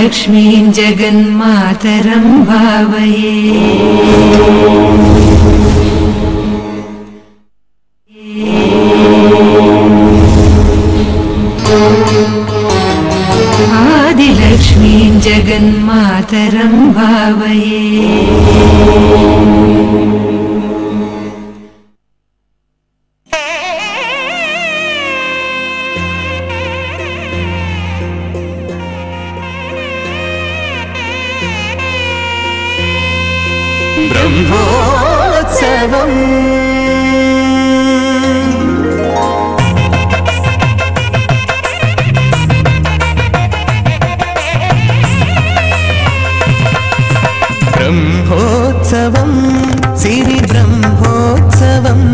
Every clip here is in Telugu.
आदिलक्ष्मीं जगन्मातरं भावये। आदिलक्ष्मीं जगन्मातरं भावये। ब्रह्मोत्सवम् ब्रह्मोत्सवम् सिरि ब्रह्मोत्सवम्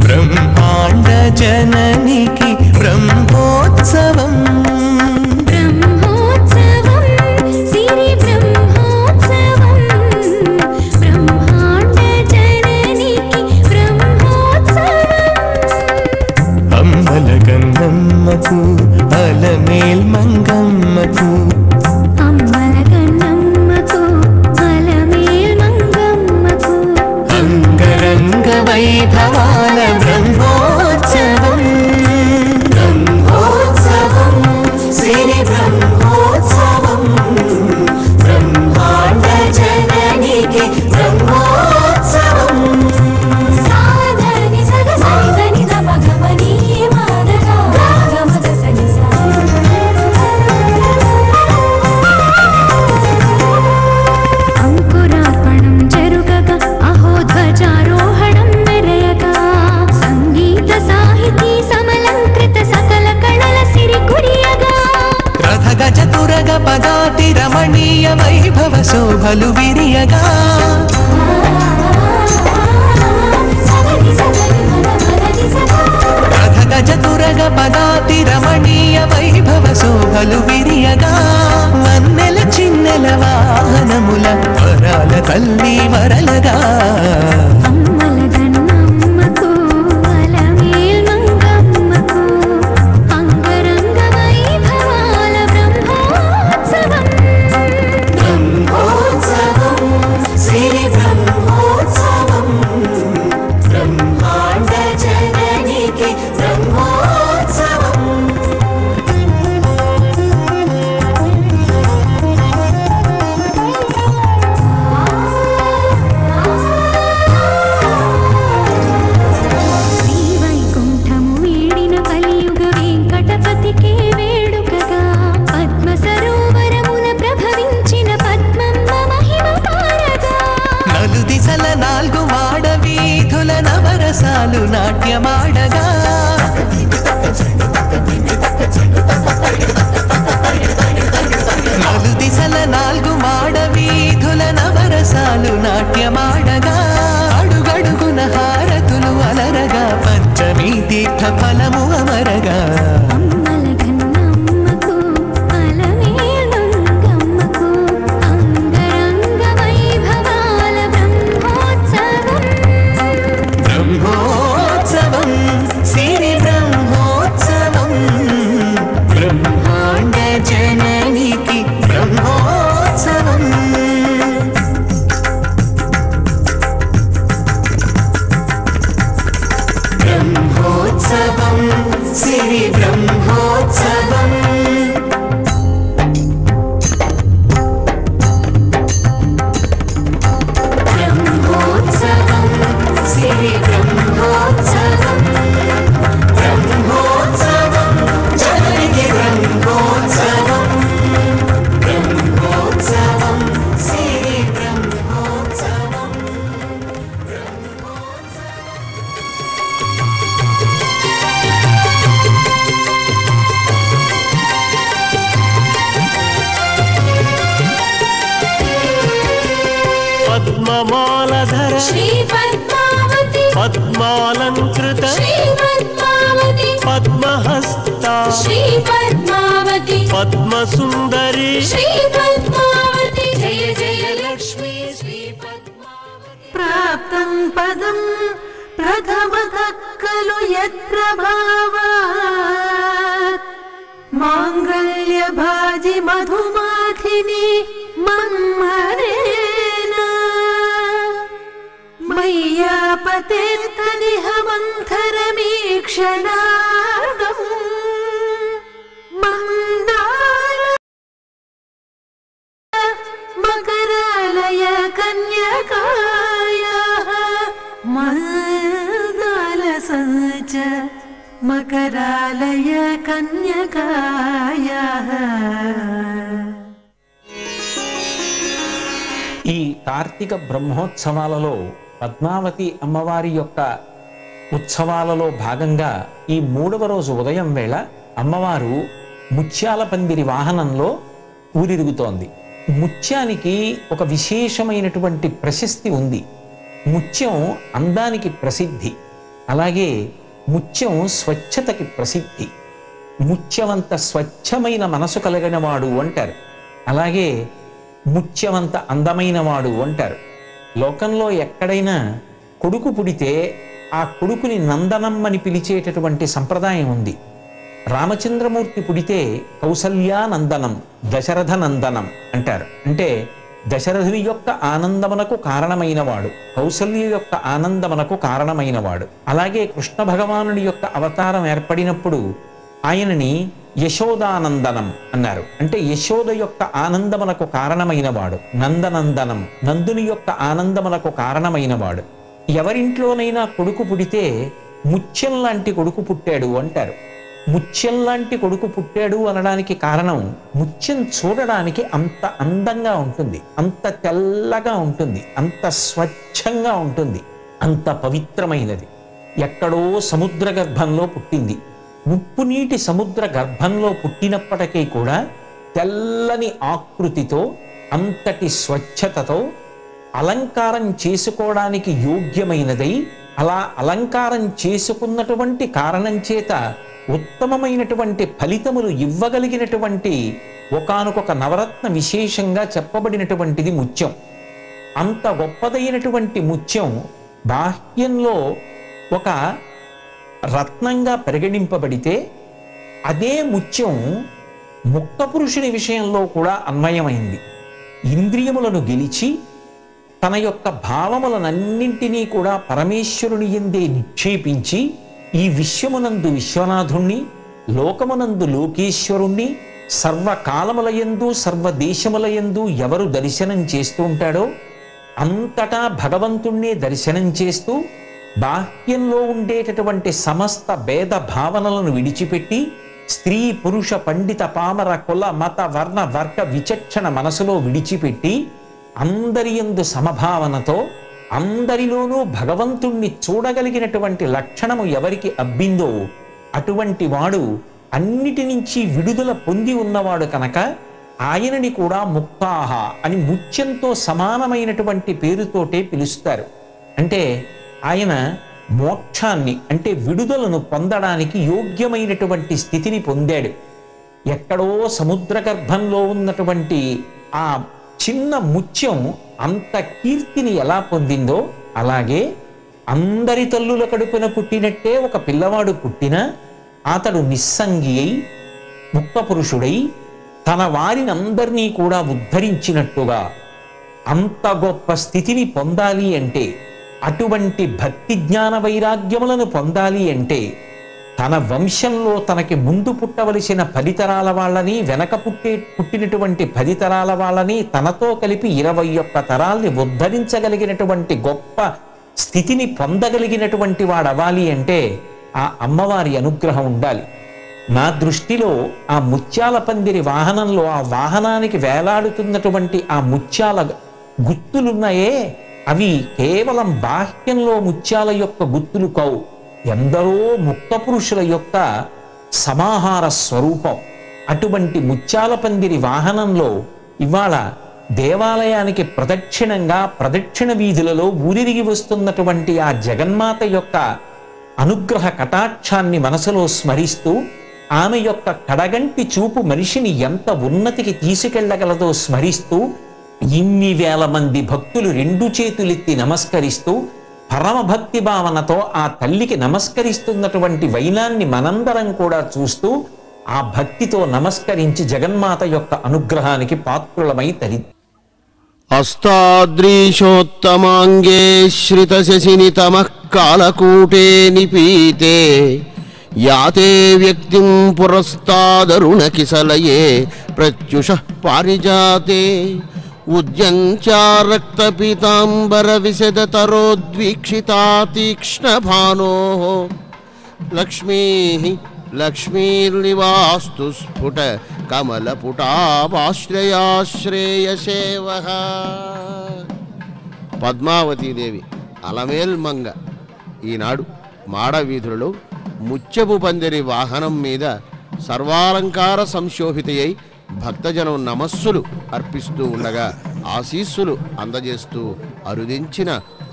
ब्रह्माण्ड जननिकी ब्रह्मोत्सवम् अलमेल मंगम्मकु अम्मलगन्नम्मकु अलमेल मंगम्मकु अंगरंग वैभवाल ब्रह्मोत्सवम् ब्रह्मोत्सवम् सिरि ब्रह्मोत्सवम् ब्रह्माण्ड जननिकी ब्रह्मोत्सवम् साधनि सगसनि दपगमनी पदाति रमणीय वैभव शोभलु विरियगा रथ गज तुरग पदाति रमणीय वैभव शोभलु विरियगा वन्नेल चिन्नेल वाहनमुल वराल तल्ली वरलगा నాట్యమాడగా నలు దిశల నాలుగు మాడ వీధుల నవరసాలు నాట్యమాడగా అడుగడుగున హారతులు అలరగా పంచమీ తీర్థ ఫలము అమరగా श्री पद्मावती पद्मालंकृत श्री पद्मावती पद्महस्ता श्री पद्मावती पद्मसुंदरी श्री पद्मावती जय जय लक्ष्मी श्री पद्मावती प्राप्तं पदं प्रथमतः खलु यत्प्रभावात् मांगल्यभाजि मधुमा క్షణార్ధం మందార మకరాలయ కన్యకాయాః మందాల సంచ మకరాలయ కన్యకాయాః. ఈ కార్తీక బ్రహ్మోత్సవాలలో పద్మావతి అమ్మవారి యొక్క ఉత్సవాలలో భాగంగా ఈ 3వ రోజు ఉదయం వేళ అమ్మవారు ముత్యాల పందిరి వాహనంలో ఊరిరుగుతోంది. ముత్యానికి ఒక విశేషమైనటువంటి ప్రశస్తి ఉంది. ముత్యం అందానికి ప్రసిద్ధి, అలాగే ముత్యం స్వచ్ఛతకి ప్రసిద్ధి. ముత్యమంత స్వచ్ఛమైన మనసు కలిగిన వాడు అంటారు, అలాగే ముత్యమంత అందమైన వాడు అంటారు. లోకంలో ఎక్కడైనా కొడుకు పుడితే ఆ కొడుకుని నందనం అని పిలిచేటటువంటి సంప్రదాయం ఉంది. రామచంద్రమూర్తి పుడితే కౌసల్యానందనం, దశరథ నందనం అంటారు. అంటే దశరథుని యొక్క ఆనందమునకు కారణమైనవాడు, కౌసల్య యొక్క ఆనందమునకు కారణమైనవాడు. అలాగే కృష్ణ భగవానుడి యొక్క అవతారం ఏర్పడినప్పుడు ఆయనని యశోదానందనం అన్నారు. అంటే యశోద యొక్క ఆనందమునకు కారణమైనవాడు నందనందనం, నందుని యొక్క ఆనందమునకు కారణమైనవాడు. ఎవరింట్లోనైనా కొడుకు పుడితే ముత్యం లాంటి కొడుకు పుట్టాడు అంటారు. ముత్యం లాంటి కొడుకు పుట్టాడు అనడానికి కారణం ముత్యం చూడడానికి అంత అందంగా ఉంటుంది, అంత తెల్లగా ఉంటుంది, అంత స్వచ్ఛంగా ఉంటుంది, అంత పవిత్రమైనది. ఎక్కడో సముద్ర గర్భంలో పుట్టింది. ఉప్పు నీటి సముద్ర గర్భంలో పుట్టినప్పటికీ కూడా తెల్లని ఆకృతితో, అంతటి స్వచ్ఛతతో, అలంకారం చేసుకోవడానికి యోగ్యమైనదై, అలా అలంకారం చేసుకున్నటువంటి కారణం చేత ఉత్తమమైనటువంటి ఫలితములు ఇవ్వగలిగినటువంటి ఒకానొక నవరత్న విశేషంగా చెప్పబడినటువంటిది ముత్యం. అంత గొప్పదైనటువంటి ముత్యం బాహ్యంలో ఒక రత్నంగా పరిగణింపబడితే అదే ముత్యం ముక్త పురుషుని విషయంలో కూడా అన్వయమైంది. ఇంద్రియములను గెలిచి తన యొక్క భావములనన్నింటినీ కూడా పరమేశ్వరుని యందే నిక్షేపించి ఈ విశ్వమునందు విశ్వనాథుణ్ణి, లోకమునందు లోకేశ్వరుణ్ణి, సర్వకాలములయందు సర్వదేశములయందు ఎవరు దర్శనం చేస్తూ ఉంటాడో అంతటా భగవంతుణ్ణే దర్శనం చేస్తూ బాహ్యంలో ఉండేటటువంటి సమస్త భేద భావనలను విడిచిపెట్టి స్త్రీ పురుష పండిత పామర కుల మత వర్ణ వర్గ విచక్షణ మనసులో విడిచిపెట్టి అందరి యందు సమభావనతో అందరిలోనూ భగవంతుణ్ణి చూడగలిగినటువంటి లక్షణము ఎవరికి అబ్బిందో అటువంటి వాడు అన్నిటి నుంచి విడుదల పొంది ఉన్నవాడు కనుక ఆయనని కూడా ముక్తాహ అని ముత్యంతో సమానమైనటువంటి పేరుతోటే పిలుస్తారు. అంటే ఆయన మోక్షాన్ని అంటే విడుదలను పొందడానికి యోగ్యమైనటువంటి స్థితిని పొందాడు. ఎక్కడో సముద్ర గర్భంలో ఉన్నటువంటి ఆ చిన్న ముత్యం అంత కీర్తిని ఎలా పొందిందో అలాగే అందరి తల్లుల కడుపున పుట్టినట్టే ఒక పిల్లవాడు పుట్టినా అతడు నిస్సంగి అయి ముక్త పురుషుడై తన వారిని అందరినీ కూడా ఉద్ధరించినట్టుగా అంత గొప్ప స్థితిని పొందాలి అంటే, అటువంటి భక్తి జ్ఞాన వైరాగ్యములను పొందాలి అంటే తన వంశంలో తనకి ముందు పుట్టవలసిన 10 తరాల వాళ్ళని, వెనక పుట్టినటువంటి 10 తరాల వాళ్ళని తనతో కలిపి 21 తరాల్ని ఉద్ధరించగలిగినటువంటి గొప్ప స్థితిని పొందగలిగినటువంటి వాడవ్వాలి అంటే ఆ అమ్మవారి అనుగ్రహం ఉండాలి. నా దృష్టిలో ఆ ముత్యాల పందిరి వాహనంలో ఆ వాహనానికి వేలాడుతున్నటువంటి ఆ ముత్యాల గుత్తులున్నాయే అవి కేవలం బాహ్యంలో ముత్యాల యొక్క గుత్తులు కావు, ఎందరో ముక్త పురుషుల యొక్క సమాహార స్వరూపం. అటువంటి ముత్యాల పందిరి వాహనంలో ఇవాళ దేవాలయానికి ప్రదక్షిణంగా ప్రదక్షిణ వీధులలో ఊరిరిగి వస్తున్నటువంటి ఆ జగన్మాత యొక్క అనుగ్రహ కటాక్షాన్ని మనసులో స్మరిస్తూ ఆమె యొక్క కడగంటి చూపు మనిషిని ఎంత ఉన్నతికి తీసుకెళ్లగలదో స్మరిస్తూ ఇన్ని వేల మంది భక్తులు 2 చేతులెత్తి నమస్కరిస్తూ పరమభక్తి భావనతో ఆ తల్లికి నమస్కరిస్తున్నటువంటి వైనాన్ని మనందరం కూడా చూస్తూ ఆ భక్తితో నమస్కరించి జగన్మాత యొక్క అనుగ్రహానికి పాత్రులమై తరి. అష్టాద్రీశోత్తమాంగే శ్రితశశినితమః కాలకూటే నిపీతే యాతే వ్యక్తిం పురస్తాదరుణకిసలయే ప్రత్యుష పారిజాతే ఉద్యంచా రక్తపీతాంబర విశదతరోద్వీక్షితా తీక్ష్ణభానో లక్ష్మీ లక్ష్మీర్నివాస్తు స్ఫుట కమలపుటాశ్రయాశ్రేయసేవ. పద్మావతీదేవి అలమేల్మంగ ఈనాడు మాడవీధులలో ముత్యపు పందిరి వాహనం మీద సర్వాలంకార సంశోభితయై భక్తజనం నమస్సులు అర్పిస్తూ ఉండగా ఆశీస్సులు అందజేస్తూ అరుదించిన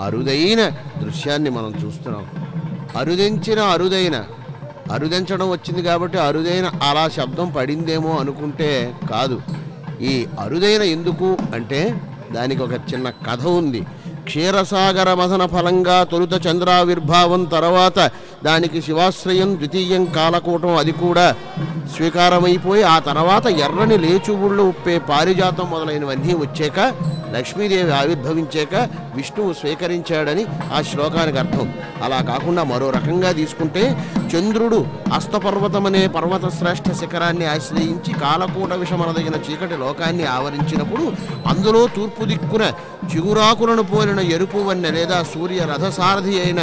అరుదైన దృశ్యాన్ని మనం చూస్తున్నాం. అరుదించడం వచ్చింది కాబట్టి అరుదైన అలా శబ్దం పడిందేమో అనుకుంటే కాదు. ఈ అరుదైన ఎందుకు అంటే దానికి ఒక చిన్న కథ ఉంది. క్షీరసాగర మథన ఫలంగా తొలుత చంద్రావిర్భావం, తర్వాత దానికి శివాశ్రయం, ద్వితీయం కాలకూటం, అది కూడా స్వీకారమైపోయి ఆ తర్వాత ఎర్రని లేచుబుళ్ళు ఉప్పే పారిజాతం మొదలైనవన్నీ వచ్చాక లక్ష్మీదేవి ఆవిర్భవించాక విష్ణువు స్వీకరించాడని ఆ శ్లోకానికి అర్థం. అలా కాకుండా మరో రకంగా తీసుకుంటే చంద్రుడు అస్తపర్వతమనే పర్వత శ్రేష్ఠ శిఖరాన్ని ఆశ్రయించి కాలకూట విషమనదగిన చీకటి లోకాన్ని ఆవరించినప్పుడు అందులో తూర్పు దిక్కున చిగురాకులను పోలిన ఎరుపు వన్నె లేదా సూర్య రథసారథి అయిన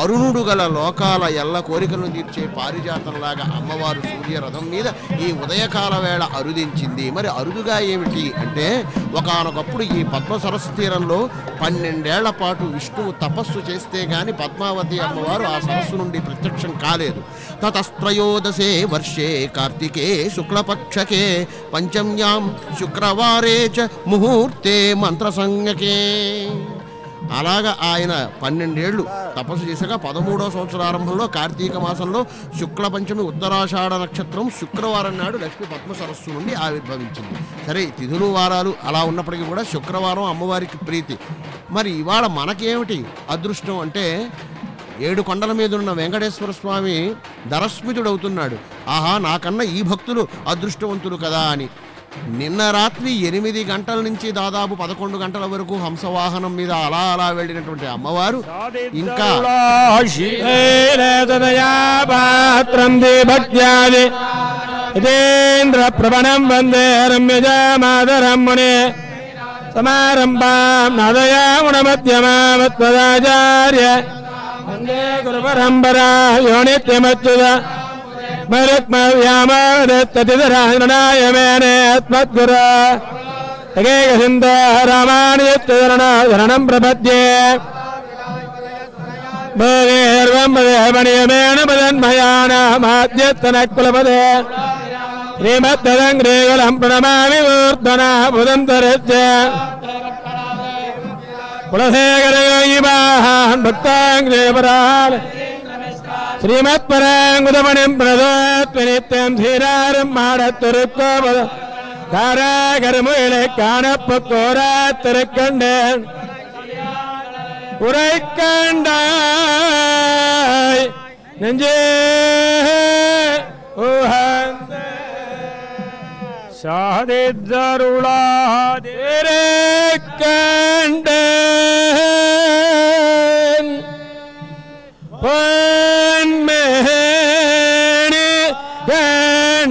అరుణుడు గల లోకాల ఎల్ల కోరికలను తీర్చే పారిజాతంలాగా అమ్మవారు సూర్య రథం మీద ఈ ఉదయకాల వేళ అరుదించింది. మరి అరుదుగా ఏమిటి అంటే ఒకానొకప్పుడు ఈ పద్మ సరస్సు తీరంలో 12 ఏళ్ల పాటు విష్ణువు తపస్సు చేస్తే గాని పద్మావతి అమ్మవారు ఆ సరస్సు నుండి ప్రత్యక్షం కాలేదు. తతస్త్రయోదశే వర్షే కార్తికే శుక్లపక్షకే పంచమ్యాం శుక్రవారే చ ముహూర్తే మంత్రసంజ్ఞకే. అలాగా ఆయన 12 ఏళ్ళు తపస్సు చేశాక 13వ సంవత్సరారంభంలో కార్తీక మాసంలో శుక్ల పంచమి ఉత్తరాషాఢ నక్షత్రం శుక్రవారం నాడు లక్ష్మీ పద్మ సరస్సు నుండి ఆవిర్భవించింది. సరే, తిథులు వారాలు అలా ఉన్నప్పటికీ కూడా శుక్రవారం అమ్మవారికి ప్రీతి. మరి ఇవాళ మనకేమిటి అదృష్టం అంటే 7 కొండల మీద ఉన్న వెంకటేశ్వర స్వామి ధరస్మితుడవుతున్నాడు. ఆహా, నాకన్నా ఈ భక్తులు అదృష్టవంతులు కదా అని. నిన్న రాత్రి 8 గంటల నుంచి దాదాపు 11 గంటల వరకు హంసవాహనం మీద అలా వెళ్ళినటువంటి అమ్మవారు ఇంకా ప్రవణం వందే రమ్యజామాదరం మునే సమారంభాం నాదయాముణమధ్యమామత్వదాచార్య వందే గురు పరంపరా యో నిత్యమచ్యుత రామానుజరణం ప్రపద్యే కులపదే శ్రీమద్దం ప్రణమామి మూర్ధనా బుధంతరస్య కులశేఖరయోగివాహాన్ భక్తాంగ్రేపరాల్ ശ്രീമത്പരാങ്കുതമണിം പ്രദോത്വനിത്യം ധീരാരം മാടത്തുരുക്കോപത കാരാകരമുകളെ കാണപ്പൊക്കോരാത്തിരക്കണ്ടേൻ ഉറൈക്കണ്ടായി നെഞ്ചേ ഊഹന്ത സാധിദ്ദരുളാതിരക്കണ്ടേൻ പൊന്മേനി കണ്ടേൻ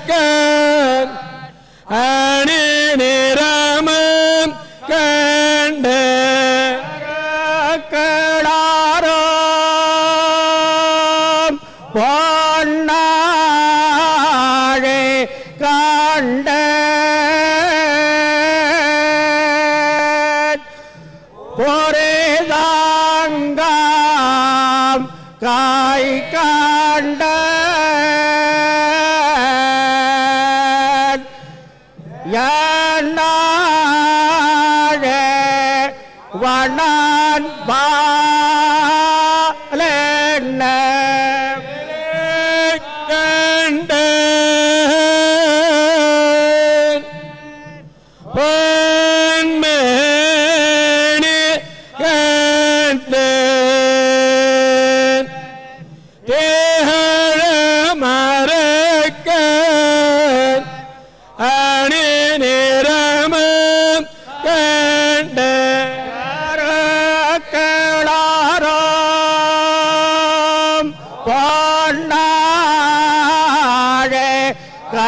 തേഹമരക്കൻ അണിനിരമം കണ്ടേൻ കടാരം പൊന്നാഴെ കണ്ടേൻ പൊരേതാങ്കാം കായ് കണ്ടേൻ യാനാഴെ വണ്ണാൻ ബാലന കണ്ടേൻ പൊന്മേനി കണ്ടേൻ തേഹമരക്കൻ അണിനിരമം കണ്ടേൻ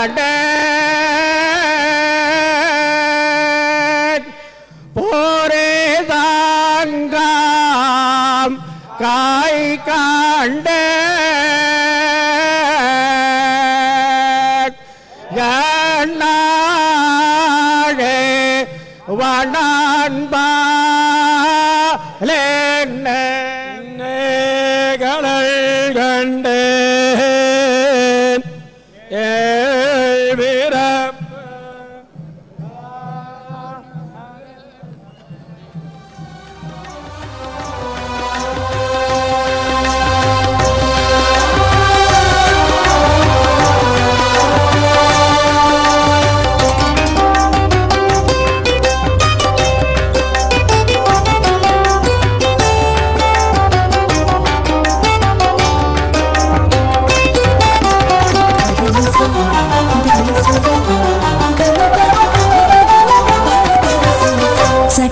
காண்டே போரே தாங்காம் காய் காண்டே கண்ணாழே வனான்பாலேகளை கண்டேன் வீரப்ப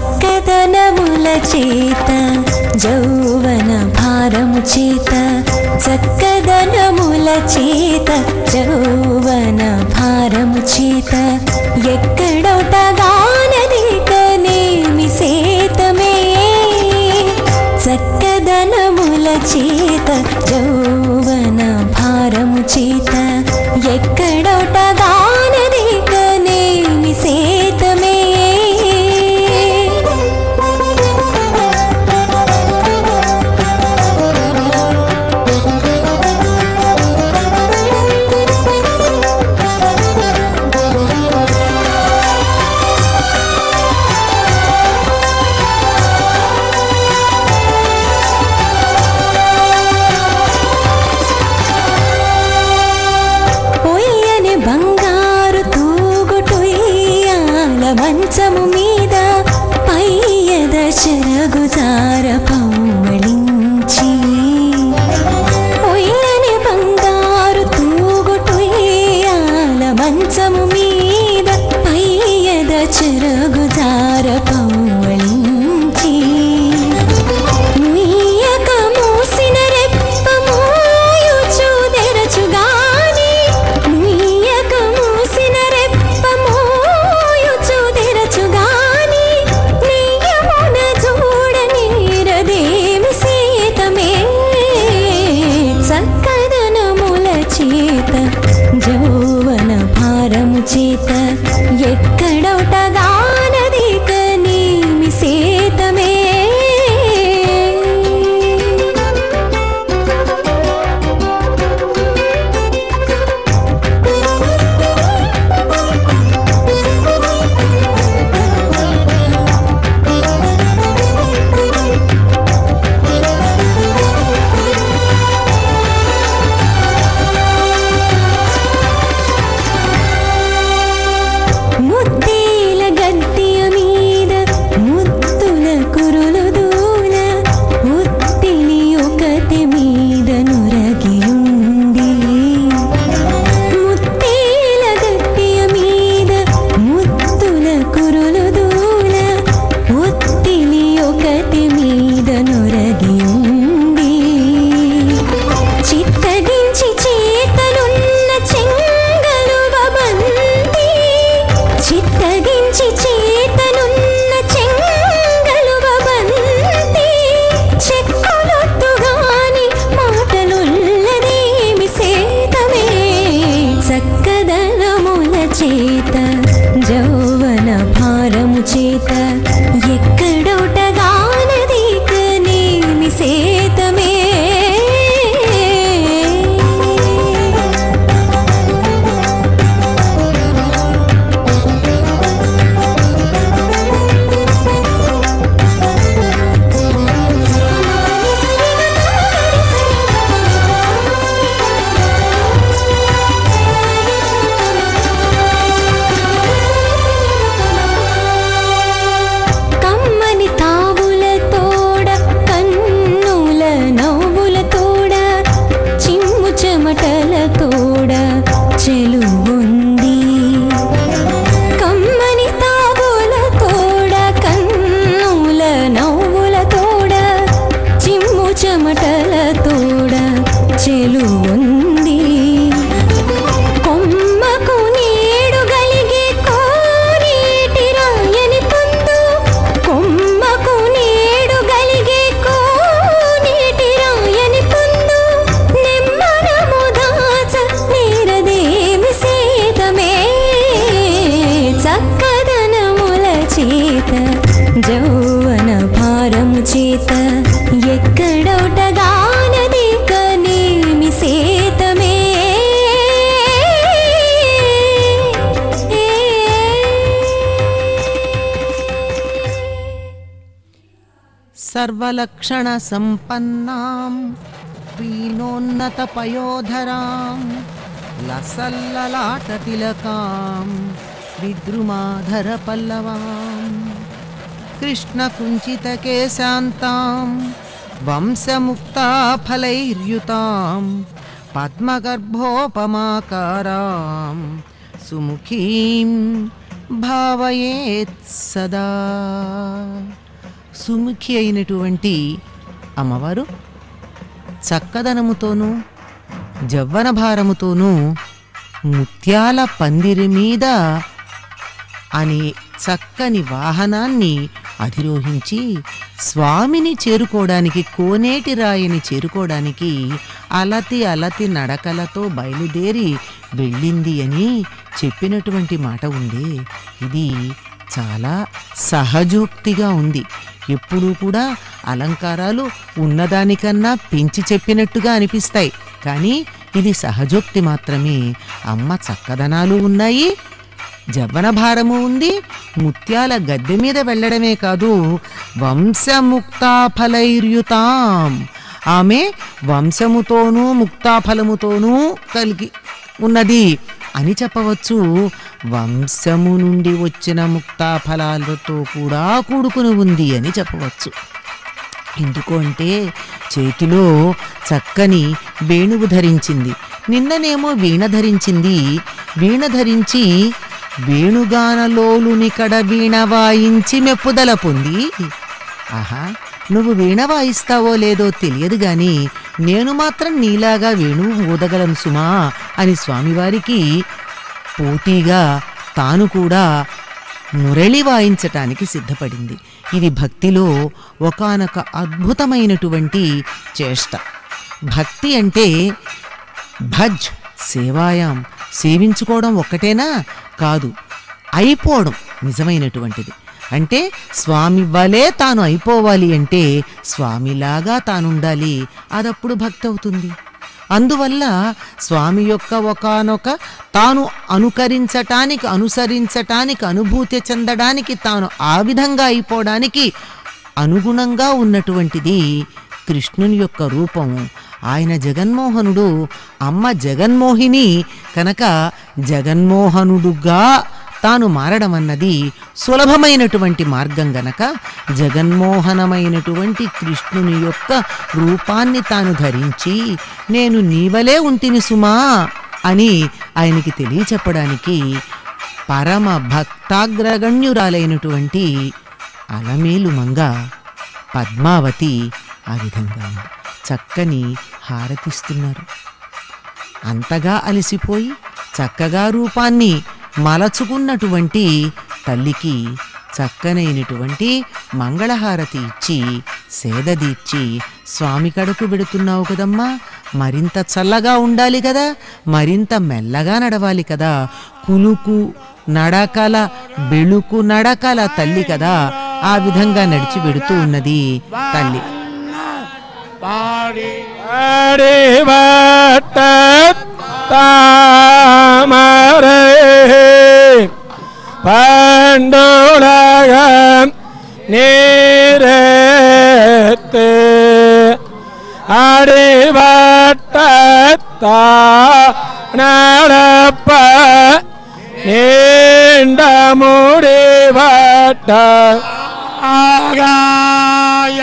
చక్కదనముల చేత జౌవన భారము చేత చక్కదనముల చేత జౌవన భారము చేత ఎక్కడొటగానది కనేమి సేతమే చక్కదనముల చేత జౌవన భారము చేత ఎక్కడొటగానది కనేమి సేతమే మంచము మీద పయ్యద శరగుజార పౌమళించి ఒయ్యని బంగారు తూగుటొయ్యాల మంచము మీద పయ్యద శరగుజార పౌమళించి ముయ్యక మూసిన రెప్ప మోయుచు తెరచుగాని ముయ్యక మూసిన రెప్ప జౌవన భారము చేత ఎక్కడొటగానది కనేమి సేతమే ముత్తేల గద్దెయ మీద ముత్తుల కురులు దూల ఉత్తిలి ఒకటి మీద నురగి ఉంది ముత్తేల గద్దెయ మీద ముత్తుల కురులు దూల ఉత్తిలి ఒకటి మీద నురగి ఉంది చిత్తగించి చేతలున్న చెంగలువ బంతి చిత్తగించి చేతనున్న చెంగలువ బంతి చెక్కులొత్తుగాని మాటలుల్లదేమి సేతమే చక్కదనముల చేత జౌవన భారము చేత ఎక్కడొటగానది కనేమి సేతమే చెలువుంది కొమ్మకు సర్వలక్షణ సంపన్నాం పీనోన్నత పయోధరాం లసల్లలాట తిలకాం విద్రుమాధర పల్లవాం కృష్ణ కుంచిత కేశాంతాం వంశముక్తాఫలైర్యుతాం పద్మగర్భోపమాకారాం సుముఖీం భావయేత్ సదా. సుముఖి అయినటువంటి అమ్మవారు చక్కదనముతోనూ జవ్వన భారముతోనూ ముత్యాల పందిరి మీద అనే చక్కని వాహనాన్ని అధిరోహించి స్వామిని చేరుకోవడానికి, కోనేటి రాయిని చేరుకోవడానికి అలతి అలతి నడకలతో బయలుదేరి వెళ్ళింది అని చెప్పినటువంటి మాట ఉంది. ఇది చాలా సహజోక్తిగా ఉంది. ఎప్పుడూ కూడా అలంకారాలు ఉన్నదానికన్నా పెంచి చెప్పినట్టుగా అనిపిస్తాయి, కానీ ఇది సహజోక్తి మాత్రమే. అమ్మ చక్కదనాలు ఉన్నాయి, జవ్వన భారము ఉంది, ముత్యాల గద్దె మీద వెళ్ళడమే కాదు, వంశముక్తాఫలైర్యుతాం, ఆమె వంశముతోనూ ముక్తాఫలముతోనూ కలిగి ఉన్నది అని చెప్పవచ్చు. వంశము నుండి వచ్చిన ముక్తాఫలాలతో కూడా కూడుకుని ఉంది అని చెప్పవచ్చు. ఎందుకు అంటే చేతిలో చక్కని వేణువు ధరించింది, నిన్ననేమో వీణ ధరించింది. వీణ ధరించి వేణుగానలోలునికడ వీణ వాయించి మెప్పుదల పొంది, ఆహా నువ్వు వీణ వాయిస్తావో లేదో తెలియదు గాని నేను మాత్రం నీలాగా వేణువు ఊదగలను సుమా అని స్వామివారికి పోటీగా తాను కూడా మురళి వాయించటానికి సిద్ధపడింది. ఇది భక్తిలో ఒకానొక అద్భుతమైనటువంటి చేష్ట. భక్తి అంటే భజ్ సేవాయాం, సేవించుకోవడం ఒక్కటేనా కాదు, అయిపోవడం నిజమైనటువంటిది. అంటే స్వామి వలే తాను అయిపోవాలి అంటే స్వామిలాగా తానుండాలి, అదప్పుడు భక్తి అవుతుంది. అందువల్ల స్వామి యొక్క ఒకానొక తాను అనుసరించటానికి అనుభూతి చెందడానికి, తాను ఆ విధంగా అయిపోవడానికి అనుగుణంగా ఉన్నటువంటిది కృష్ణుని యొక్క రూపం. ఆయన జగన్మోహనుడు, అమ్మ జగన్మోహిని కనుక జగన్మోహనుడుగా తాను మారడం అన్నది సులభమైనటువంటి మార్గం గనక జగన్మోహనమైనటువంటి కృష్ణుని యొక్క రూపాన్ని తాను ధరించి నేను నీవలే ఉంటిని సుమా అని ఆయనకి తెలియచెప్పడానికి పరమ భక్తాగ్రగణ్యురాలైనటువంటి అలమేలు మంగ పద్మావతి ఆ విధంగా చక్కని హారతిస్తున్నారు. అంతగా అలసిపోయి చక్కగా రూపాన్ని మలచుకున్నటువంటి తల్లికి చక్కనైనటువంటి మంగళహారతి ఇచ్చి సేదదీర్చి, స్వామి కడకు పెడుతున్నావు కదమ్మా, మరింత చల్లగా ఉండాలి కదా, మరింత మెల్లగా నడవాలి కదా, కులుకు నడకల బెళుకు నడకల తల్లి కదా, ఆ విధంగా నడిచి పెడుతూ ఉన్నది తల్లి. பண்டுலகம் நீரத்து அடிவட்டத்தா நடப்ப நீண்ட முடிவட்ட ஆகாய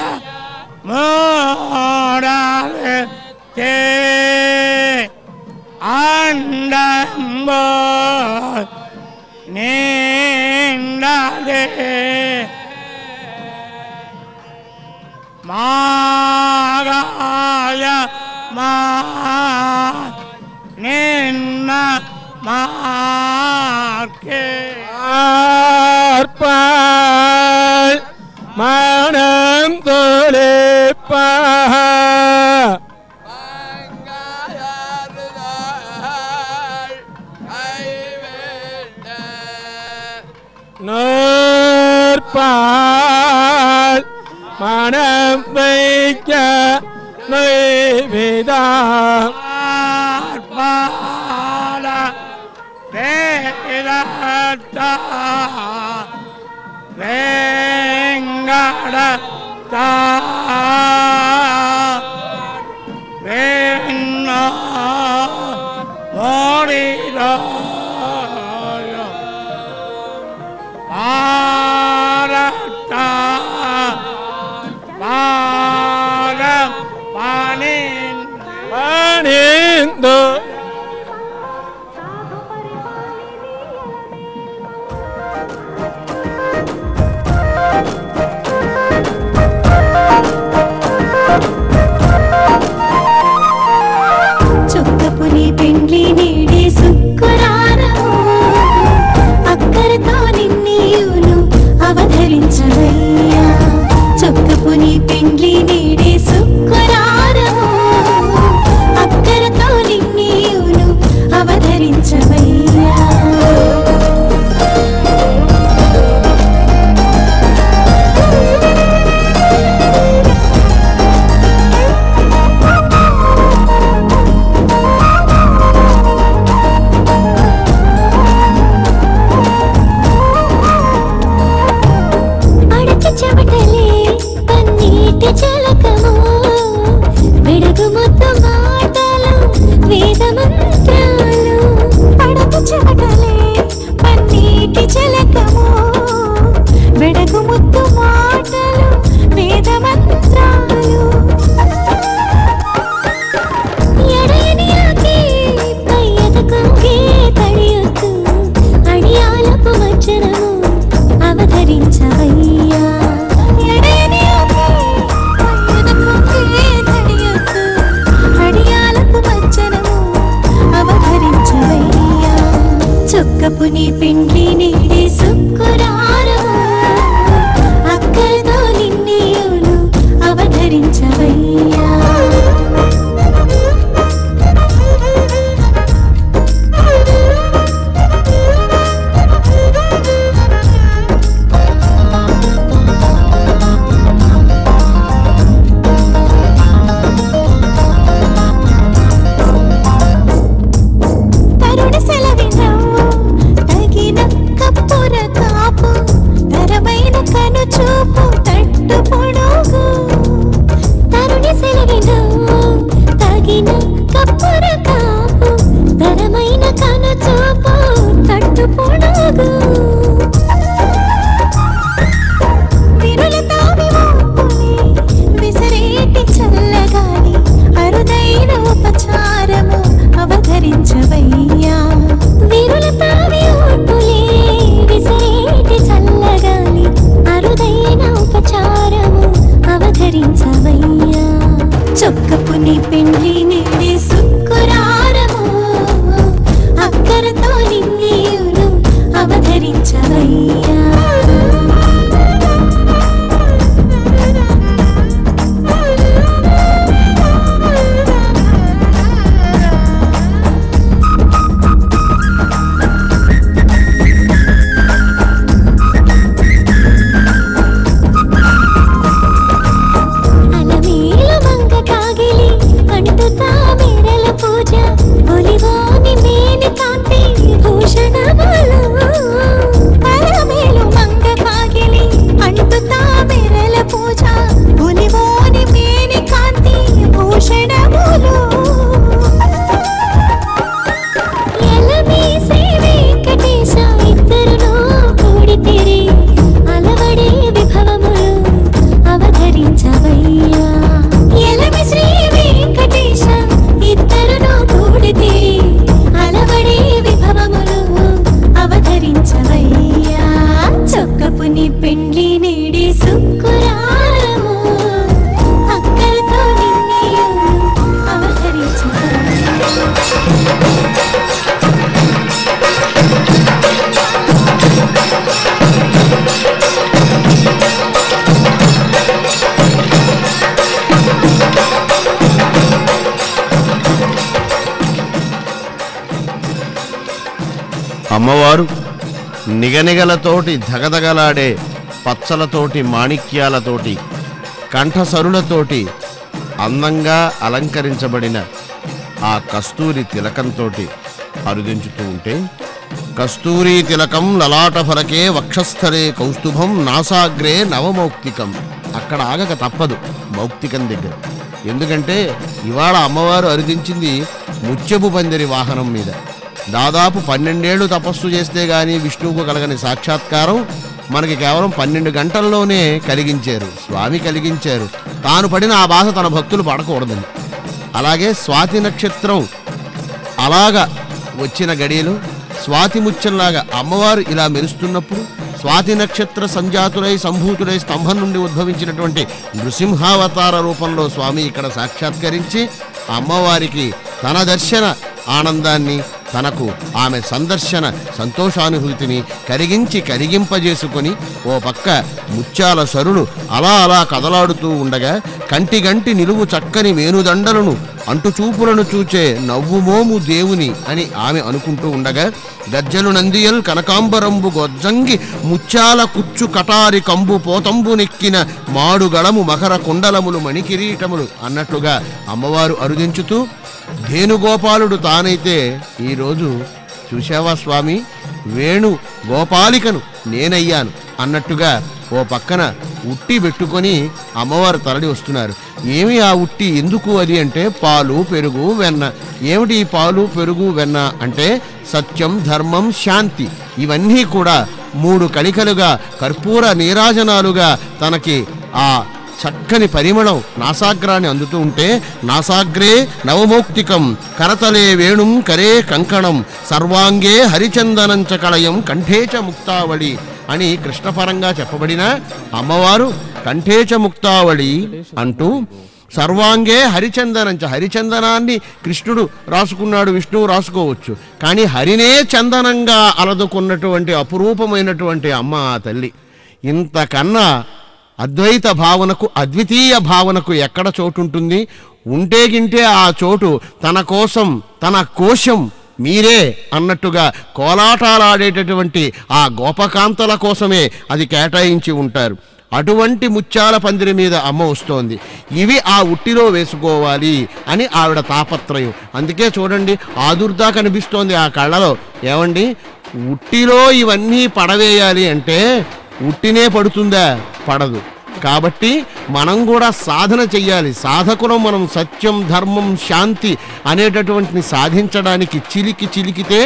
மூடே அண்டம்போ நீண்டதே மாகாய நின்ன மார்க்கே ஆர்ப்பால் மனம் தொலைப்ப நோற்பால் மனம் வைக்க நைவிதார்பால வேதத்தா வேங்கட అమ్మవారు నిగనిగలతోటి ధగధగలాడే పచ్చలతోటి మాణిక్యాలతోటి కంఠసరులతోటి అందంగా అలంకరించబడిన ఆ కస్తూరి తిలకంతోటి అరుదించుతూ ఉంటే, కస్తూరీ తిలకం లలాట ఫలకే వక్షస్థలే కౌస్తుభం నాసాగ్రే నవమౌక్తికం అక్కడ ఆగక తప్పదు మౌక్తికం దగ్గర. ఎందుకంటే ఇవాళ అమ్మవారు అరుదించింది ముత్యపు పందిరి వాహనం మీద. దాదాపు 12 ఏళ్ళు తపస్సు చేస్తే గాని విష్ణువుకు కలగని సాక్షాత్కారం మనకి కేవలం 12 గంటల్లోనే కలిగించారు. స్వామి కలిగించారు. తాను పడిన ఆ బాధ తన భక్తులు పడకూడదని. అలాగే స్వాతి నక్షత్రం అలాగా వచ్చిన గడియలు స్వాతి ముత్యంలాగా అమ్మవారు ఇలా మెరుస్తున్నప్పుడు స్వాతి నక్షత్ర సంజాతులై సంభూతులై స్తంభం నుండి ఉద్భవించినటువంటి నృసింహావతార రూపంలో స్వామి ఇక్కడ సాక్షాత్కరించి అమ్మవారికి తన దర్శన ఆనందాన్ని, తనకు ఆమె సందర్శన సంతోషానుభూతిని కరిగింపజేసుకొని ఓ పక్క ముత్యాల సరులు అలా అలా కదలాడుతూ ఉండగా కంటి గంటి నిలువు చక్కని మేనుదండలను అంటుచూపులను చూచే నవ్వుమోము దేవుని అని ఆమె అనుకుంటూ ఉండగా గజ్జలు నందియల్ కనకాంబరంబు గొజ్జంగి ముత్యాల కుచ్చు కటారి కంబు పోతంబు నెక్కిన మాడుగళము మకర కుండలములు మణికిరీటములు అన్నట్లుగా అమ్మవారు అరుదించుతూ ధేనుగోపాలుడు తానైతే ఈరోజు చూశావా స్వామి వేణు గోపాలికను నేనయ్యాను అన్నట్టుగా ఓ పక్కన ఉట్టి పెట్టుకొని అమ్మవారు తరలి వస్తున్నారు. ఏమి ఆ ఉట్టి ఎందుకు అది అంటే పాలు పెరుగు వెన్న. ఏమిటి ఈ పాలు పెరుగు వెన్న అంటే సత్యం ధర్మం శాంతి ఇవన్నీ కూడా 3 కళికలుగా కర్పూర నీరాజనాలుగా తనకి ఆ చక్కని పరిమళం నాసాగ్రాన్ని అందుతూ ఉంటే నాసాగ్రే నవమౌక్తికం కరతలే వేణుం కరే కంకణం సర్వాంగే హరిచందనంచ కళయం కంఠేచ ముక్తావళి అని కృష్ణపరంగా చెప్పబడిన అమ్మవారు కంఠేచ ముక్తావళి అంటూ సర్వాంగే హరిచందనంచ హరిచందనాన్ని కృష్ణుడు రాసుకున్నాడు, విష్ణువు రాసుకోవచ్చు. కానీ హరినే చందనంగా అలదుకున్నటువంటి అపురూపమైనటువంటి అమ్మ ఆ తల్లి. ఇంతకన్నా అద్వైత భావనకు అద్వితీయ భావనకు ఎక్కడ చోటు ఉంటుంది? ఉంటే గింటే ఆ చోటు తన కోసం తన కోశం మీరే అన్నట్టుగా కోలాటాలాడేటటువంటి ఆ గోపకాంతల కోసమే అది కేటాయించి ఉంటారు. అటువంటి ముత్యాల పందిరి మీద అమ్మ వస్తోంది. ఇవి ఆ ఉట్టిలో వేసుకోవాలి అని ఆవిడ తాపత్రయం. అందుకే చూడండి ఆదుర్దా కనిపిస్తోంది ఆ కళ్ళలో. ఏమండి ఉట్టిలో ఇవన్నీ పడవేయాలి అంటే ఉట్టినే పడుతుందా? పడదు. కాబట్టి మనం కూడా సాధన చెయ్యాలి. సాధకులం మనం సత్యం ధర్మం శాంతి అనేటటువంటిని సాధించడానికి చిలికితే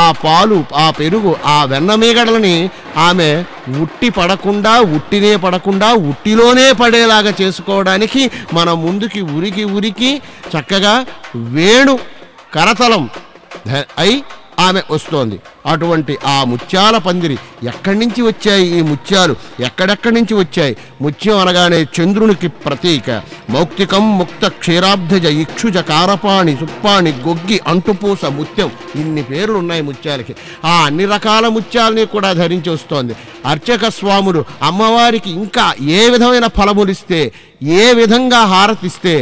ఆ పాలు ఆ పెరుగు ఆ వెన్నమీగడలని ఆమె ఉట్టి పడకుండా ఉట్టినే పడకుండా ఉట్టిలోనే పడేలాగా చేసుకోవడానికి మన ముందుకి ఉరికి చక్కగా వేణు కరతలం అయి ఆమె వస్తోంది. అటువంటి ఆ ముత్యాల పందిరి ఎక్కడి నుంచి వచ్చాయి? ఈ ముత్యాలు ఎక్కడెక్కడి నుంచి వచ్చాయి? ముత్యం అనగానే చంద్రునికి ప్రతీక. మౌక్తికం ముక్త క్షీరాబ్ధజ ఇక్షుజ కారపాణి సుప్పాణి గొగ్గి అంటుపూస ముత్యం ఇన్ని పేర్లు ఉన్నాయి ముత్యాలకి. ఆ అన్ని రకాల ముత్యాలని కూడా ధరించి వస్తోంది. అర్చక స్వాములు అమ్మవారికి ఇంకా ఏ విధమైన ఫలములిస్తే ఏ విధంగా హారతిస్తే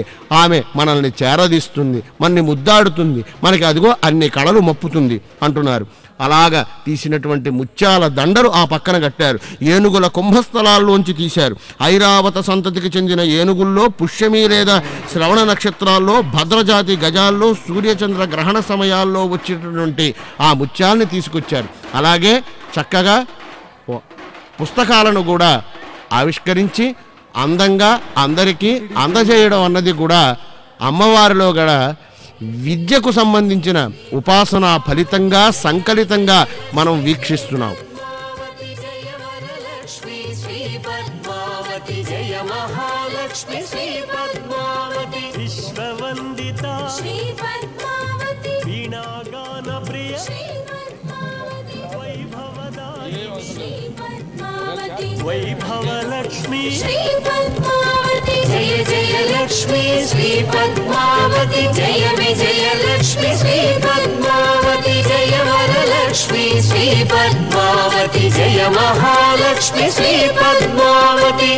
ఆమె మనల్ని చేరదీస్తుంది, మనని ముద్దాడుతుంది, మనకి అదిగో అన్ని కళలు మప్పుతుంది అంటున్నారు. అలాగా తీసినటువంటి ముత్యాల దండలు ఆ పక్కన కట్టారు. ఏనుగుల కుంభస్థలాల్లోంచి తీశారు. ఐరావత సంతతికి చెందిన ఏనుగుల్లో పుష్యమి లేదా శ్రవణ నక్షత్రాల్లో భద్రజాతి గజాల్లో సూర్యచంద్ర గ్రహణ సమయాల్లో వచ్చేటటువంటి ఆ ముత్యాలని తీసుకొచ్చారు. అలాగే చక్కగా పుస్తకాలను కూడా ఆవిష్కరించి అందంగా అందరికీ అందజేయడం అన్నది కూడా అమ్మవారిలో కూడా విద్యకు సంబంధించిన ఉపాసన ఫలితంగా సంకలితంగా మనం వీక్షిస్తున్నాం. వైభవలక్ష్మి శ్రీ పద్మావతి జయ జయ లక్ష్మి శ్రీ పద్మావతి జయ విజయ లక్ష్మి శ్రీ పద్మావతి జయ వరలక్ష్మి శ్రీ పద్మావతి జయ మహాలక్ష్మి శ్రీ పద్మావతి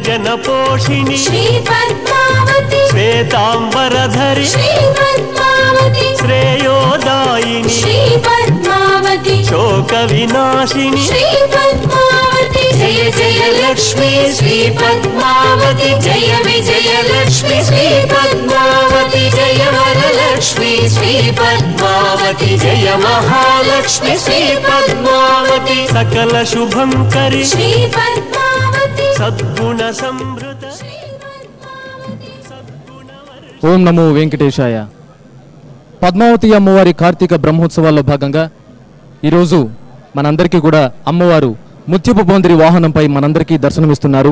జనపోషిణి శ్రీ పద్మావతి శ్వేతాంబరధరి శ్రీ పద్మావతి శ్రేయోదాయిని శ్రీ పద్మావతి శోక వినాశిని శ్రీ పద్మావతి జయ జయ లక్ష్మీ శ్రీ పద్మావతి జయ విజయ లక్ష్మీ శ్రీ పద్మావతి జయ వరలక్ష్మీ శ్రీ పద్మావతి జయ మహాలక్ష్మి శ్రీ పద్మావతి సకల శుభం కరి శ్రీ పద్మావతి సద్గుణ సంభృత ఓం నమో వెంకటేశాయ. పద్మావతి అమ్మవారి కార్తీక బ్రహ్మోత్సవాల్లో భాగంగా ఈరోజు మనందరికీ కూడా అమ్మవారు ముత్యపు బోందిరి వాహనంపై మనందరికీ దర్శనమిస్తున్నారు.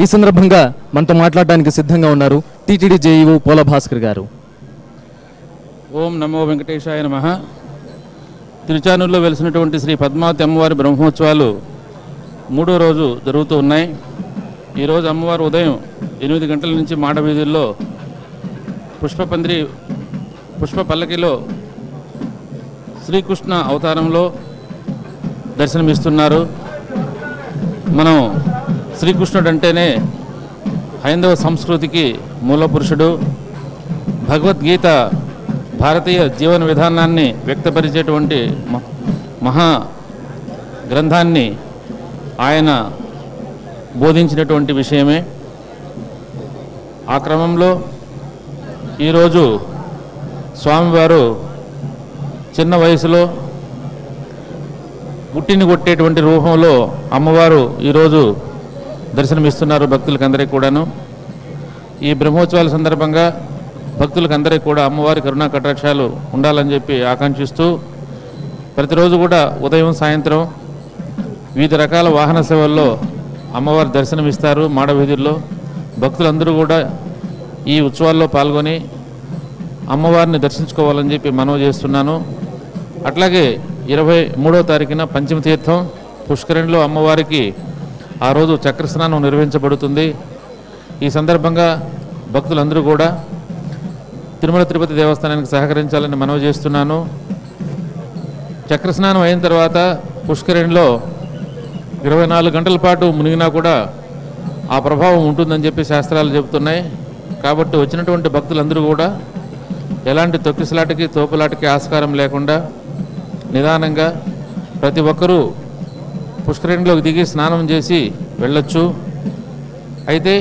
ఈ సందర్భంగా మనతో మాట్లాడడానికి సిద్ధంగా ఉన్నారు టీటీడీ జేఈఓ పోల భాస్కర్ గారు. ఓం నమో వెంకటేశాయ నమః. తిరుచానూరులో వెలిసినటువంటి శ్రీ పద్మావతి అమ్మవారి బ్రహ్మోత్సవాలు 3వ రోజు జరుగుతూ ఉన్నాయి. ఈరోజు అమ్మవారు ఉదయం 8 గంటల నుంచి మాడవీధుల్లో పుష్ప పల్లకిలో శ్రీకృష్ణ అవతారంలో దర్శనమిస్తున్నారు. మనం శ్రీకృష్ణుడు అంటేనే హైందవ సంస్కృతికి మూలపురుషుడు. భగవద్గీత భారతీయ జీవన విధానాన్ని వ్యక్తపరిచేటువంటి మహా గ్రంథాన్ని ఆయన బోధించినటువంటి విషయమే. ఆ క్రమంలో ఈరోజు స్వామివారు చిన్న వయసులో గుట్టిని కొట్టేటువంటి రూపంలో అమ్మవారు ఈరోజు దర్శనమిస్తున్నారు భక్తులకందరికీ కూడాను. ఈ బ్రహ్మోత్సవాల సందర్భంగా భక్తులకందరికీ కూడా అమ్మవారి కరుణా కటాక్షాలు ఉండాలని చెప్పి ఆకాంక్షిస్తూ ప్రతిరోజు కూడా ఉదయం సాయంత్రం వివిధ రకాల వాహన సేవల్లో అమ్మవారి దర్శనమిస్తారు. మాడవీధుల్లో భక్తులందరూ కూడా ఈ ఉత్సవాల్లో పాల్గొని అమ్మవారిని దర్శించుకోవాలని చెప్పి మనవి చేస్తున్నాను. అట్లాగే 23వ తారీఖున పంచమతీర్థం పుష్కరిణిలో అమ్మవారికి ఆ రోజు చక్రస్నానం నిర్వహించబడుతుంది. ఈ సందర్భంగా భక్తులందరూ కూడా తిరుమల తిరుపతి దేవస్థానానికి సహకరించాలని మనవి చేస్తున్నాను. చక్రస్నానం అయిన తర్వాత పుష్కరిణిలో 24 గంటల పాటు మునిగినా కూడా ఆ ప్రభావం ఉంటుందని చెప్పి శాస్త్రాలు చెబుతున్నాయి. కాబట్టి వచ్చినటువంటి భక్తులందరూ కూడా ఎలాంటి తొక్కిసలాటకి తోపులాటకి ఆస్కారం లేకుండా నిదానంగా ప్రతి ఒక్కరూ పుష్కరిణిలోకి దిగి స్నానం చేసి వెళ్ళొచ్చు. అయితే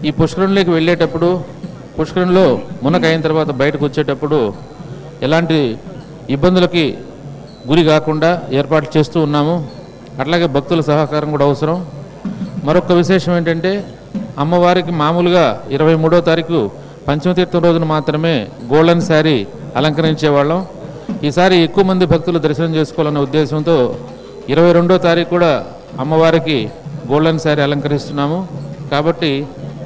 ఈ పుష్కరిణిలోకి వెళ్ళేటప్పుడు పుష్కరిణిలో మునకైన తర్వాత బయటకు వచ్చేటప్పుడు ఎలాంటి ఇబ్బందులకి గురి కాకుండా ఏర్పాట్లు చేస్తూ ఉన్నాము. అట్లాగే భక్తుల సహకారం కూడా అవసరం. మరొక విశేషం ఏంటంటే అమ్మవారికి మామూలుగా 23వ తారీఖు పంచమతీర్థం రోజున మాత్రమే గోల్డెన్ శారీ అలంకరించేవాళ్ళం. ఈసారి ఎక్కువ మంది భక్తులు దర్శనం చేసుకోవాలనే ఉద్దేశంతో 22వ తారీఖు కూడా అమ్మవారికి గోల్డెన్ శారీ అలంకరిస్తున్నాము. కాబట్టి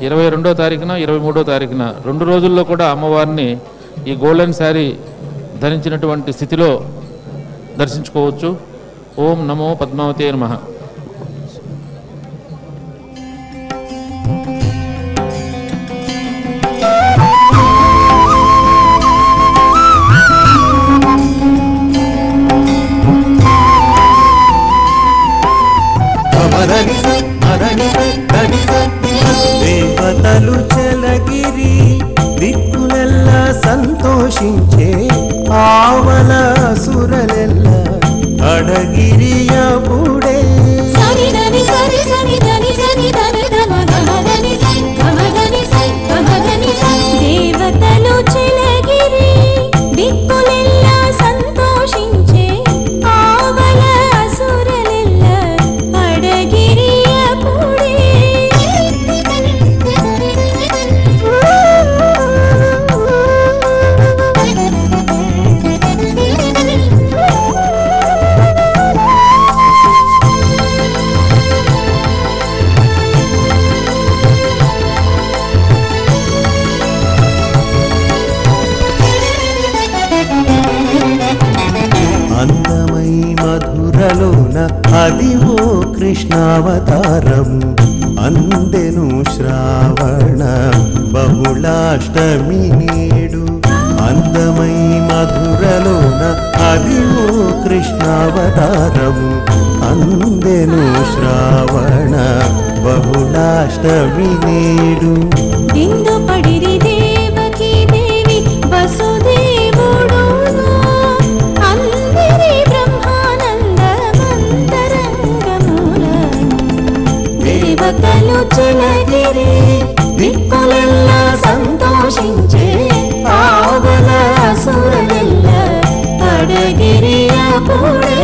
22వ తారీఖున 23వ తారీఖున 2 రోజుల్లో కూడా అమ్మవారిని ఈ గోల్డెన్ శారీ ధరించినటువంటి స్థితిలో దర్శించుకోవచ్చు. ఓం నమో పద్మావతే నమః. దేవతలు చలగిరి దిక్కులెల్లా సంతోషించే ఆవల సురలెల్ల అడగిరియపుడే సరిదని సరి సని దని సని దని ధమ ధమ దని సై ధమ దని సై ధమ దని సై దేవతలు చెలగిరి దిక్కులెల్లా సంతోషించే ఆవల అసురలెల్ల అడగిరియపుడే అందమై మధురలోన అదివో కృష్ణావతారం అందెను శ్రావణ బహుళాష్టమి నేడు అందమై మధురలోన అదివో కృష్ణావతారం అందెను శ్రావణ బహుళాష్టమి నేడు ఇందు పడిరి దేవకీ దేవి వసుదేవుడు అందరి బ్రహ్మానంద మంతరంగములను సంతోషించే ఆవల అసురలెల్ల అడగిరియపుడే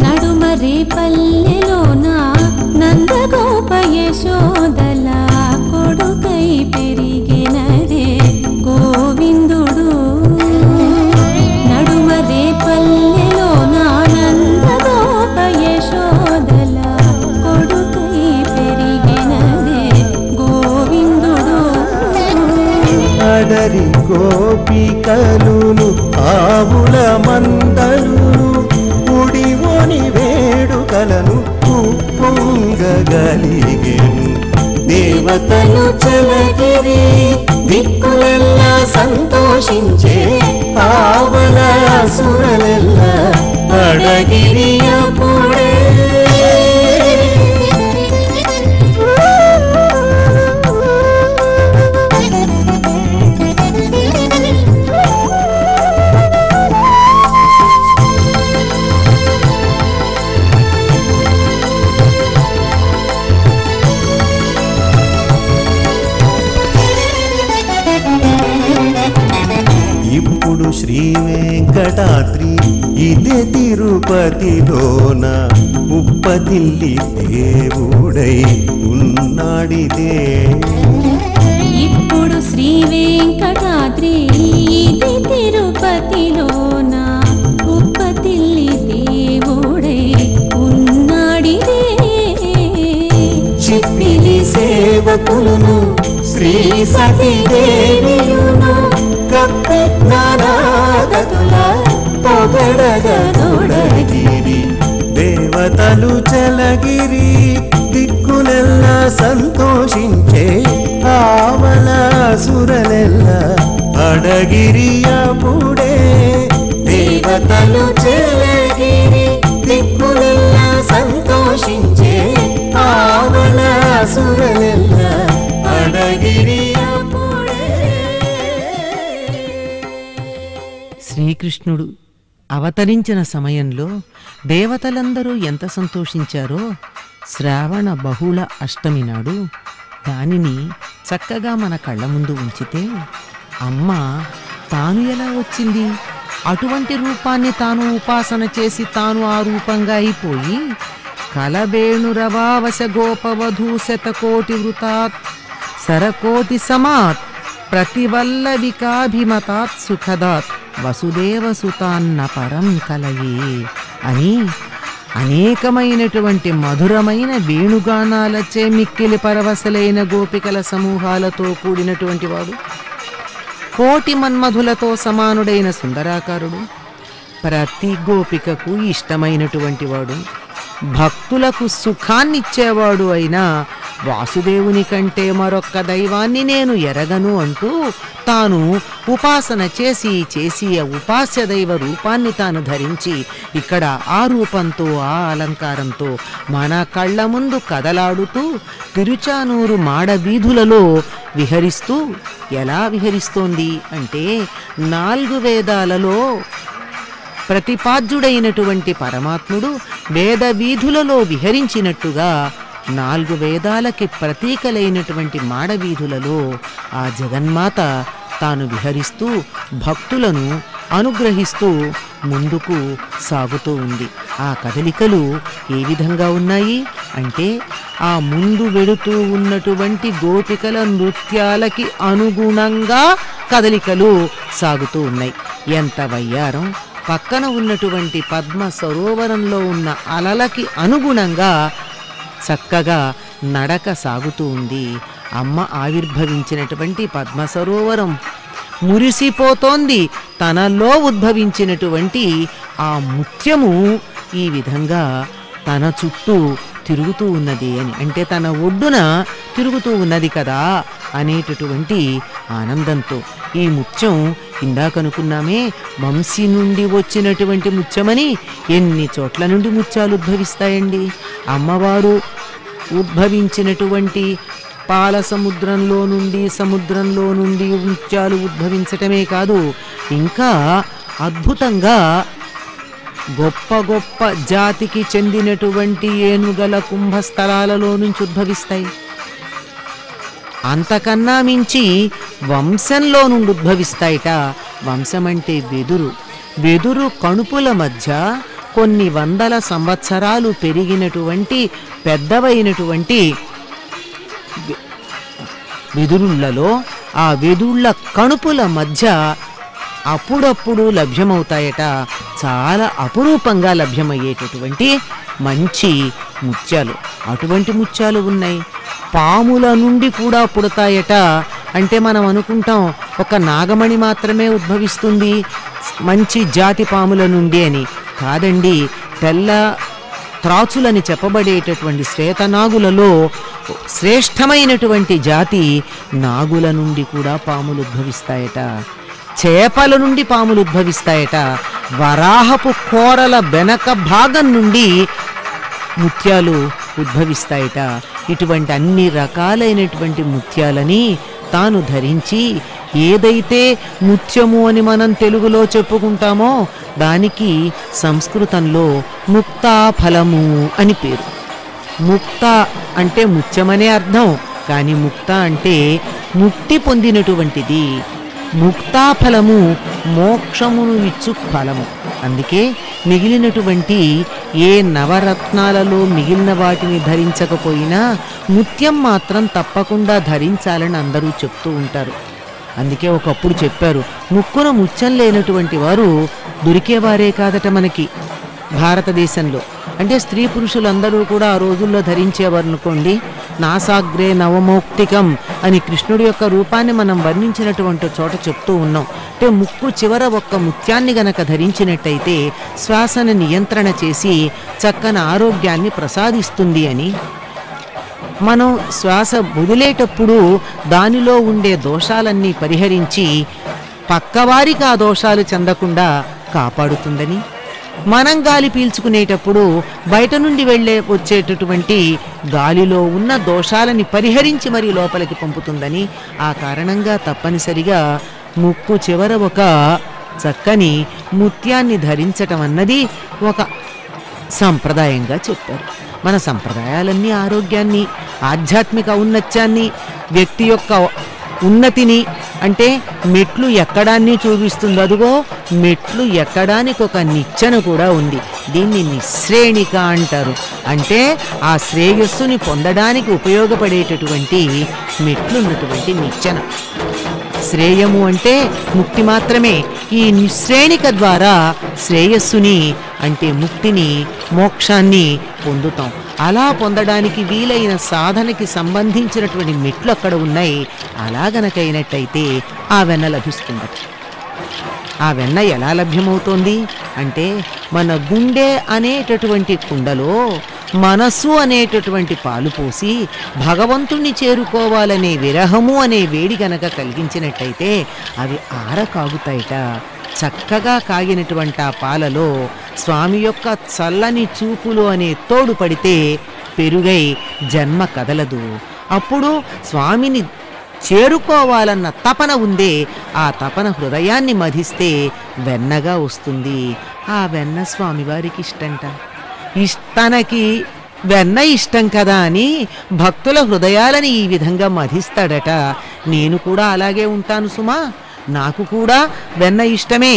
నడుమరే పల్లెలోన నందగోప యశోదల కొడుకై పెరిగినదే గోవిందుడు. నడుమరే పల్లెలోన నందగోప యశోదల కొడుకై పెరిగినదే గోవిందుడు. అడరి గోపికలును ఆవుల మందలును ఉడివోని వేడుకలను ఉప్పొంగగలిగెను. దేవతలు చలగిరి దిక్కులెల్లా సంతోషించే ఆవల అసురలెల్ల అడగిరియపుడే ఇప్పుడు శ్రీ వెంకటాద్రి ఇదే తిరుపతిలోన ఉప్పతిల్లి దేవుడై ఉన్నాడిదే. ఇప్పుడు శ్రీ వెంకటాద్రి ఇది తిరుపతిలోన ఉప్పతిల్లి దేవుడై ఉన్నాడిదే. చిప్పిలి సేవకులును శ్రీ సతీదేవియును కప్పి నానాగతుల పొగడగదొడగిరి. దేవతలు చలగిరి దిక్కులెల్లా సంతోషించే ఆవల సురలెల్ల అడగిరియపుడే. దేవతలు చలగిరి దిక్కులెల్లా సంతోషించే ఆవల సురలెల్ల అడగిరియపుడే. శ్రీకృష్ణుడు అవతరించిన సమయంలో దేవతలందరూ ఎంత సంతోషించారో శ్రావణ బహుళ అష్టమి నాడు దానిని చక్కగా మన కళ్ళ ముందు ఉంచితే అమ్మ తాను ఎలా వచ్చింది? అటువంటి రూపాన్ని తాను ఉపాసన చేసి తాను ఆ రూపంగా అయిపోయి కలబేణురవావశ గోపవధూ శతకోటి వృతాత్ సరకోటి సమాత్ ప్రతివల్లవికాభిమతాత్ సుఖదాత్ వసుదేవసుతాన్న పరం కలయే అని అనేకమైనటువంటి మధురమైన వేణుగానాలచే మిక్కిలి పరవశలైన గోపికల సమూహాలతో కూడినటువంటి వాడు, కోటి మన్మధులతో సమానుడైన సుందరాకారుడు, ప్రతి గోపికకు ఇష్టమైనటువంటి వాడు, భక్తులకు సుఖాన్నిచ్చేవాడు అయిన వాసుదేవుని కంటే మరొక్క దైవాన్ని నేను ఎరగను అంటూ తాను ఉపాసన చేసి చేసి ఆ ఉపాస్య దైవ రూపాన్ని తాను ధరించి ఇక్కడ ఆ రూపంతో ఆ అలంకారంతో మన కళ్ళ ముందు కదలాడుతూ తిరుచానూరు మాడ వీధులలో విహరిస్తూ ఎలా విహరిస్తోంది అంటే 4 వేదాలలో ప్రతిపాద్యుడైనటువంటి పరమాత్ముడు వేద వీధులలో విహరించినట్టుగా 4 వేదాలకి ప్రతీకలైనటువంటి మాడవీధులలో ఆ జగన్మాత తాను విహరిస్తూ భక్తులను అనుగ్రహిస్తూ ముందుకు సాగుతూ ఉంది. ఆ కదలికలు ఏ విధంగా ఉన్నాయి అంటే ఆ ముందు వెడుతూ ఉన్నటువంటి గోపికల నృత్యాలకి అనుగుణంగా కదలికలు సాగుతూ ఉన్నాయి. ఎంత వయ్యారం! పక్కన ఉన్నటువంటి పద్మ సరోవరంలో ఉన్న అలలకి అనుగుణంగా చక్కగా నడక సాగుతూ ఉంది. అమ్మ ఆవిర్భవించినటువంటి పద్మ సరోవరం మురిసిపోతోంది. తనలో ఉద్భవించినటువంటి ఆ ముత్యము ఈ విధంగా తన చుట్టూ తిరుగుతూ ఉన్నది అని, అంటే తన ఒడ్డున తిరుగుతూ ఉన్నది కదా అనేటటువంటి ఆనందంతో ఈ ముత్యం ఇందాకనుకున్నామే వంశీ నుండి వచ్చినటువంటి ముత్యమని. ఎన్ని చోట్ల నుండి ముత్యాలు ఉద్భవిస్తాయండి. అమ్మవారు ఉద్భవించినటువంటి పాల సముద్రంలో నుండి ముత్యాలు ఉద్భవించటమే కాదు, ఇంకా అద్భుతంగా గొప్ప గొప్ప జాతికి చెందినటువంటి ఏనుగల కుంభస్థలాలలో నుంచి ఉద్భవిస్తాయి. అంతకన్నా మించి వంశంలో నుండి ఉద్భవిస్తాయిట. వంశం అంటే వెదురు కణుపుల మధ్య కొన్ని వందల సంవత్సరాలు పెరిగినటువంటి పెద్దవైనటువంటి వెదురుళ్లలో ఆ వెదుళ్ళ కణుపుల మధ్య అప్పుడప్పుడు లభ్యమవుతాయట. చాలా అపురూపంగా లభ్యమయ్యేటటువంటి మంచి ముత్యాలు. అటువంటి ముత్యాలు ఉన్నాయి. పాముల నుండి కూడా పుడతాయట. అంటే మనం అనుకుంటాం ఒక నాగమణి మాత్రమే ఉద్భవిస్తుంది మంచి జాతి పాముల నుండి అని. కాదండి, తెల్ల త్రాచులని చెప్పబడేటటువంటి శ్వేతనాగులలో శ్రేష్టమైనటువంటి జాతి నాగుల నుండి కూడా పాములు ఉద్భవిస్తాయట. చేపల నుండి పాములు ఉద్భవిస్తాయట. వరాహపు కోరల వెనక భాగం నుండి ముత్యాలు ఉద్భవిస్తాయట. ఇటువంటి అన్ని రకాలైనటువంటి ముత్యాలని తాను ధరించి, ఏదైతే ముత్యము అని మనం తెలుగులో చెప్పుకుంటామో దానికి సంస్కృతంలో ముక్తా ఫలము అని పేరు. ముక్త అంటే ముత్యమనే అర్థం, కానీ ముక్త అంటే ముక్తి పొందినటువంటిది. ముక్తాఫలము మోక్షమును ఇచ్చు ఫలము. అందుకే మిగిలినటువంటి ఏ నవరత్నాలలో మిగిలిన వాటిని ధరించకపోయినా ముత్యం మాత్రం తప్పకుండా ధరించాలని అందరూ చెప్తూ ఉంటారు. అందుకే ఒకప్పుడు చెప్పారు, ముక్కున ముత్యం లేనటువంటి వారు దొరికేవారే కాదట మనకి భారతదేశంలో. అంటే స్త్రీ పురుషులందరూ కూడా ఆ రోజుల్లో ధరించేవారు అనుకోండి. నాసాగ్రే నవమౌక్తికం అని కృష్ణుడి యొక్క రూపాన్ని మనం వర్ణించినటువంటి చోట చెప్తూ ఉన్నాం. అంటే ముక్కు చివర ఒక్క ముత్యాన్ని గనక ధరించినట్టయితే శ్వాసను నియంత్రణ చేసి చక్కని ఆరోగ్యాన్ని ప్రసాదిస్తుంది అని. మనం శ్వాస వదిలేటప్పుడు దానిలో ఉండే దోషాలన్నీ పరిహరించి పక్కవారికి ఆ దోషాలు చెందకుండా కాపాడుతుందని. మనం గాలి పీల్చుకునేటప్పుడు బయట నుండి వచ్చేటటువంటి గాలిలో ఉన్న దోషాలని పరిహరించి మరి లోపలికి పంపుతుందని. ఆ కారణంగా తప్పనిసరిగా ముక్కు చివర ఒక చక్కని ముత్యాన్ని ధరించటం అన్నది ఒక సంప్రదాయంగా చెప్పారు. మన సంప్రదాయాలన్నీ ఆరోగ్యాన్ని, ఆధ్యాత్మిక ఔన్నత్యాన్ని, వ్యక్తి యొక్క ఉన్నతిని, అంటే మెట్లు ఎక్కడాన్ని చూపిస్తుంది. అదుగో మెట్లు ఎక్కడానికి ఒక నిచ్చెన కూడా ఉంది. దీన్ని నిశ్రేణిక అంటారు. అంటే ఆ శ్రేయస్సుని పొందడానికి ఉపయోగపడేటటువంటి మెట్లున్నటువంటి నిచ్చెన. శ్రేయము అంటే ముక్తి మాత్రమే. ఈ నిశ్రేణిక ద్వారా శ్రేయస్సుని అంటే ముక్తిని, మోక్షాన్ని పొందుతాం. అలా పొందడానికి వీలైన సాధనకి సంబంధించినటువంటి మెట్లు అక్కడ ఉన్నాయి. అలా గనకైనట్టయితే ఆ వెన్న లభిస్తుంది. ఆ వెన్న ఎలా లభ్యమవుతోంది అంటే మన గుండె అనేటటువంటి కుండలో మనస్సు అనేటటువంటి పాలు పోసి భగవంతుణ్ణి చేరుకోవాలనే విరహము అనే వేడి గనక కలిగించినట్టయితే అవి కాగుతాయిట. చక్కగా కాగినటువంటి ఆ పాలలో స్వామి యొక్క చల్లని చూపులు అనే తోడు పడితే పెరుగై జన్మ కదలదు. అప్పుడు స్వామిని చేరుకోవాలన్న తపన ఉందే, ఆ తపన హృదయాన్ని మధిస్తే వెన్నగా వస్తుంది. ఆ వెన్న స్వామివారికి ఇష్టంట. తనకి వెన్న ఇష్టం కదా అని భక్తుల హృదయాలని ఈ విధంగా మధిస్తాడట. నేను కూడా అలాగే ఉంటాను సుమా, నాకు కూడా వెన్న ఇష్టమే,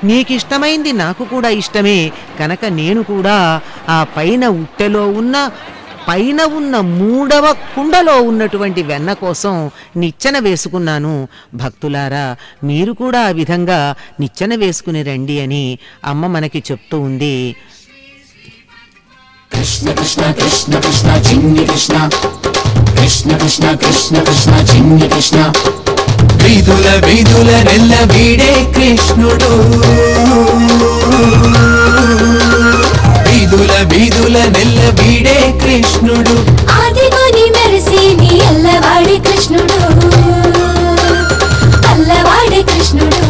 నీకిష్టమైంది నాకు కూడా ఇష్టమే కనుక నేను కూడా ఆ పైన ఉట్టెలో పైన ఉన్న 3వ కుండలో ఉన్నటువంటి వెన్న కోసం నిచ్చెన వేసుకున్నాను. భక్తులారా మీరు కూడా ఆ విధంగా నిచ్చెన వేసుకుని రండి అని అమ్మ మనకి చెప్తూ ఉంది. కృష్ణ కృష్ణ కృష్ణ కృష్ణ చిన్ని కృష్ణ, కృష్ణ కృష్ణ కృష్ణ కృష్ణ చిన్ని కృష్ణ, వీధుల వీధుల నెల్ల వీడే కృష్ణుడు, వీధుల వీధుల నెల్ల వీడే కృష్ణుడు, ఆదిగోని మెరిసి నీ అల్లవాడే కృష్ణుడు, అల్లవాడే కృష్ణుడు.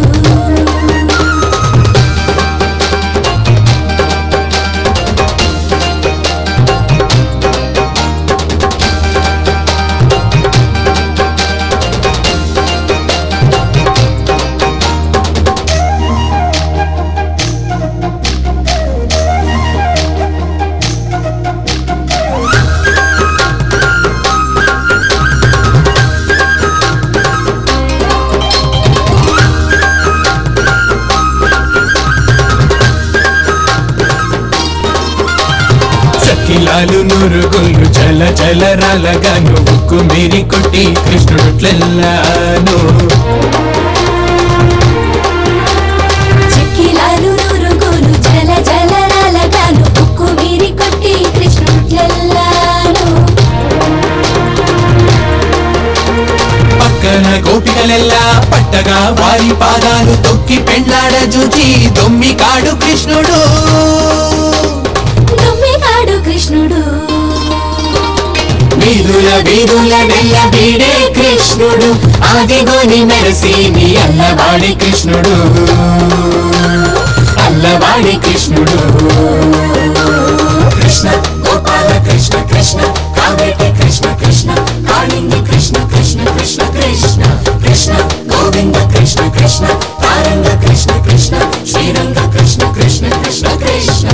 చెక్కిలాలు నురుగులు చల చల రాలగాను ఉక్కు మీరి కొట్టి కృష్ణుడుట్లెల్లాను చెక్కిలాలు నురుగులు జల జల రాలగాను ఉక్కు మీరి కొట్టి కృష్ణుట్లెల్లాను పక్కన గోపికలెల్లా పట్టగా వారి పాదాలు తొక్కి పెండ్లాడ జూచి దొమ్మికాడు కృష్ణుడు దొమ్మికాడు కృష్ణుడు వీధుల వీధుల నెల్ల వీడే కృష్ణుడు ఆదిగోని మెరసి నీ అల్లవాడి కృష్ణుడు అల్లవాడి కృష్ణుడు కృష్ణ గోపాల కృష్ణ కృష్ణ కావేటి కృష్ణ కృష్ణ కాళింగి కృష్ణ కృష్ణ కృష్ణ కృష్ణ కృష్ణ గోవింద కృష్ణ కృష్ణ తారంగ కృష్ణ కృష్ణ శ్రీరంగ కృష్ణ కృష్ణ కృష్ణ కృష్ణ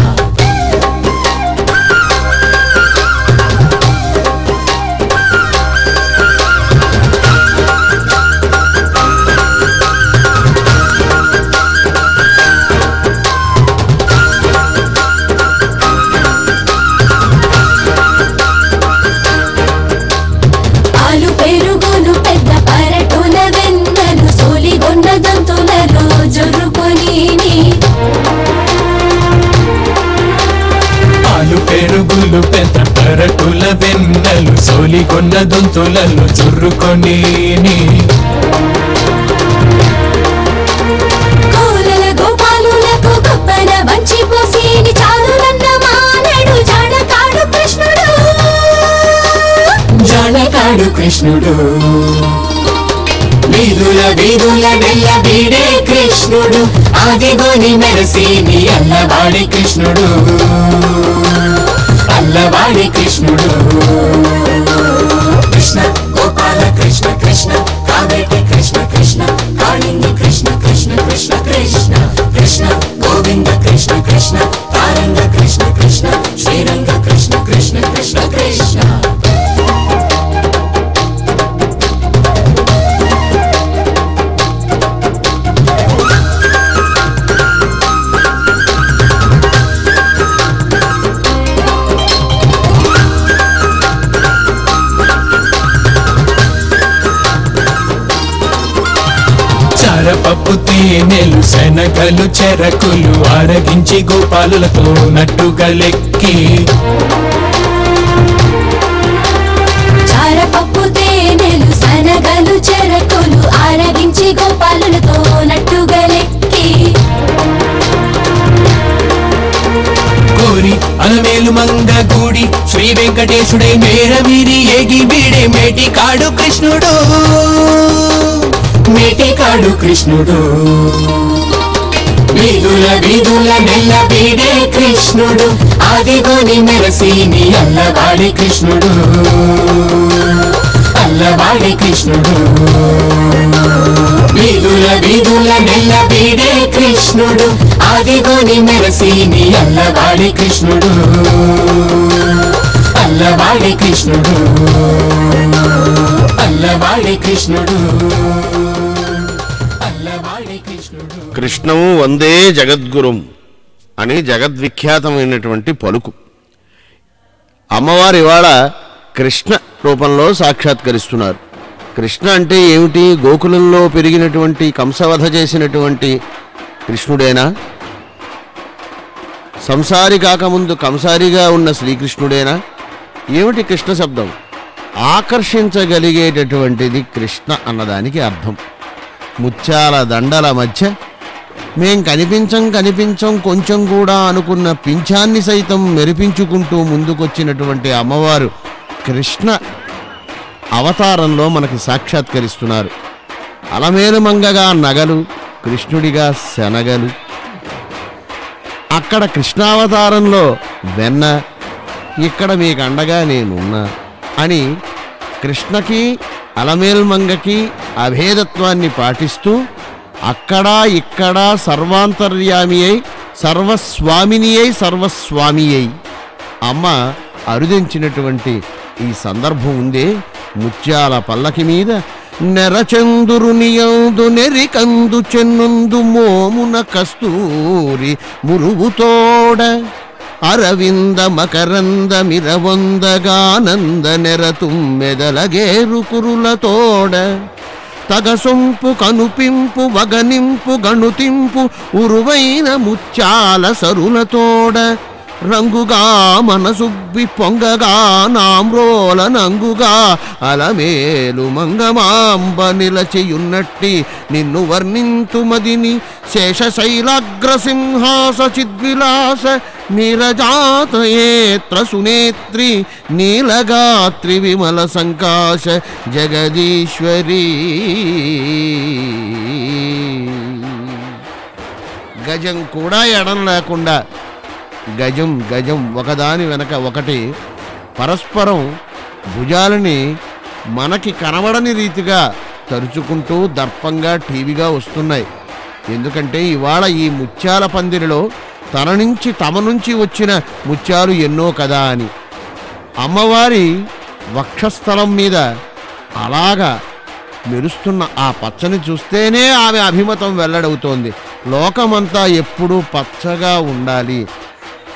పెరుగులు పెద్ద పరటుల వెన్నెలు సోలిగొన్న దొంతులలో చుర్రుకొని కోలల గోపాలులకు గొప్పన వంచి పోసేని చాలునన్న మానడు జానకాడు కృష్ణుడు జానకాడు కృష్ణుడు వీధుల వీధుల నెల్ల వీడే కృష్ణుడు ఆదిగోని మెరసి నీ అల్లవాడి కృష్ణుడు అల్లవాడి కృష్ణుడు కృష్ణ గోపాల కృష్ణ కృష్ణ కావేటి కృష్ణ కృష్ణ కాళింగి కృష్ణ కృష్ణ కృష్ణ కృష్ణ కృష్ణ గోవింద కృష్ణ కృష్ణ తారంగ కృష్ణ కృష్ణ శ్రీరంగ కృష్ణ కృష్ణ కృష్ణ కృష్ణ పప్పు తేనెలు శనగలు చెరకులు ఆరగించి గోపాలులతో నట్టుగలెక్కి చారపప్పు తేనెలు శనగలు చెరకులు ఆరగించి గోపాలులతో నట్టుగలెక్కి కోరి అలమేలు మంగ గూడి శ్రీ వెంకటేశుడై మేర మీరి ఏగి వీడే మేటికాడు కృష్ణుడు మేటికాడు కృష్ణుడు వీధుల వీధుల నెల్ల వీడే కృష్ణుడు ఆదిగోని మెరసి నీ అల్లవాడి కృష్ణుడు అల్లవాడి కృష్ణుడు వీధుల వీధుల నెల్ల వీడే కృష్ణుడు ఆదిగోని మెరసి నీ అల్లవాడి కృష్ణుడు అల్లవాడి కృష్ణుడు అల్లవాడి కృష్ణుడు అల్లవాడి కృష్ణుడు కృష్ణము వందే జగద్గురుం అని జగద్విఖ్యాతమైనటువంటి పలుకు. అమ్మవారు ఇవాళ కృష్ణ రూపంలో సాక్షాత్కరిస్తున్నారు. కృష్ణ అంటే ఏమిటి? గోకులంలో పెరిగినటువంటి కంసవధ చేసినటువంటి కృష్ణుడేనా? సంసారి కాకముందు కంసారిగా ఉన్న శ్రీకృష్ణుడేనా? ఏమిటి కృష్ణ శబ్దం? ఆకర్షించగలిగేటటువంటిది కృష్ణ అన్నదానికి అర్థం. ముత్యాల దండల మధ్య మేం కనిపించం కొంచెం కూడా అనుకున్న పింఛాన్ని సైతం మెరిపించుకుంటూ ముందుకొచ్చినటువంటి అమ్మవారు కృష్ణ అవతారంలో మనకి సాక్షాత్కరిస్తున్నారు. అలమేలు మంగగా నగలు, కృష్ణుడిగా శనగలు, అక్కడ కృష్ణావతారంలో వెన్న, ఇక్కడ మీకు అండగా నేనున్నా అని కృష్ణకి అలమేలు మంగకి అభేదత్వాన్ని పాటిస్తూ అక్కడ ఇక్కడ సర్వాంతర్యామి అయి సర్వస్వామిని అయి సర్వస్వామి అయి అమ్మ అరుదించినటువంటి ఈ సందర్భం ఉందే. ముత్యాల పల్లకి మీద నెరచందురునియందు నెరికందు చెన్నుందు మోమున కస్తూరి మురుగుతోడ అరవింద మకరంద మిరవొందగానంద నెరతుమ్మెదలగేరు కురులతోడ తగసొంపు కనుపింపు వగనింపు గణుతింపు ఉరువైన ముత్యాల సరులతోడ రంగుగా మనసుబ్బి పొంగగా నామ్రోల నంగుగా అలమేలు మంగమాంబ నిలచియున్నట్టి నిన్ను వర్ణింతుమదిని శేషశైలాగ్రసింహాస చిద్విలాస నీరజాతయేత్ర సునేత్రి నీలగాత్రి విమల సంకాశ జగదీశ్వరీ. గజం కూడా ఎడం లేకుండా గజం గజం ఒకదాని వెనక ఒకటి పరస్పరం భుజాలని మనకి కనబడని రీతిగా తరుచుకుంటూ దర్పంగా టీవీగా వస్తున్నాయి. ఎందుకంటే ఇవాళ ఈ ముత్యాల పందిరిలో తమ నుంచి వచ్చిన ముత్యాలు ఎన్నో కదా అని. అమ్మవారి వక్షస్థలం మీద అలాగా మెరుస్తున్న ఆ పచ్చని చూస్తేనే ఆమె అభిమతం వెల్లడవుతోంది. లోకమంతా ఎప్పుడూ పచ్చగా ఉండాలి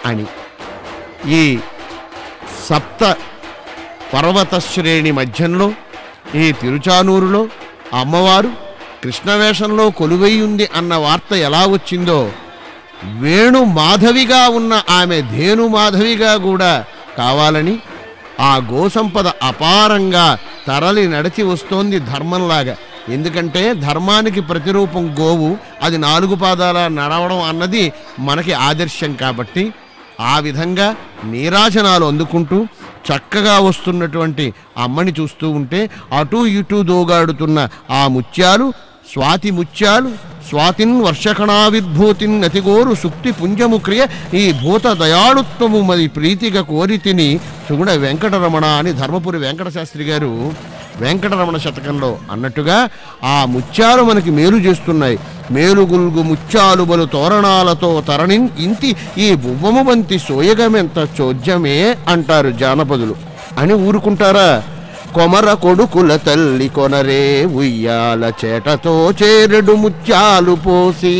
అని. ఈ సప్త పర్వత శ్రేణి మధ్యంలో ఈ తిరుచానూరులో అమ్మవారు కృష్ణవేషంలో కొలువై ఉంది అన్న వార్త ఎలా వచ్చిందో, వేణు మాధవిగా ఉన్న ఆమె ధేను మాధవిగా కూడా కావాలని ఆ గోసంపద అపారంగా తరలి నడిచి వస్తోంది ధర్మంలాగా. ఎందుకంటే ధర్మానికి ప్రతిరూపం గోవు, అది 4 పాదాల నడవడం అన్నది మనకి ఆదర్శం. కాబట్టి ఆ విధంగా నీరాజనాలు అందుకుంటూ చక్కగా వస్తున్నటువంటి అమ్మని చూస్తూ ఉంటే అటూ ఇటూ దోగాడుతున్న ఆ ముత్యాలు స్వాతి ముత్యాలు స్వాతిన్ వర్షకణావిర్భూతిన్ అతిగోరు సుక్తి పుంజము క్రియ ఈ భూత దయాళుత్వము మరి ప్రీతిగా కోరితిని సుగుణ వెంకటరమణ అని ధర్మపురి వెంకటశాస్త్రి గారు వెంకటరమణ శతకంలో అన్నట్టుగా ఆ ముత్యాలు మనకి మేలు చేస్తున్నాయి. మేలుగుల్గు ముత్యాలు బలు తోరణాలతో తరణిన్ ఇంతి ఈ బువ్వము బంతి సోయగమెంత చోద్యమే అంటారు జానపదులు. అని ఊరుకుంటారా? కొమర కొడుకుల తల్లి కొనరే ఉయ్యాల చేటతో చేరెడు ముత్యాలు పోసి.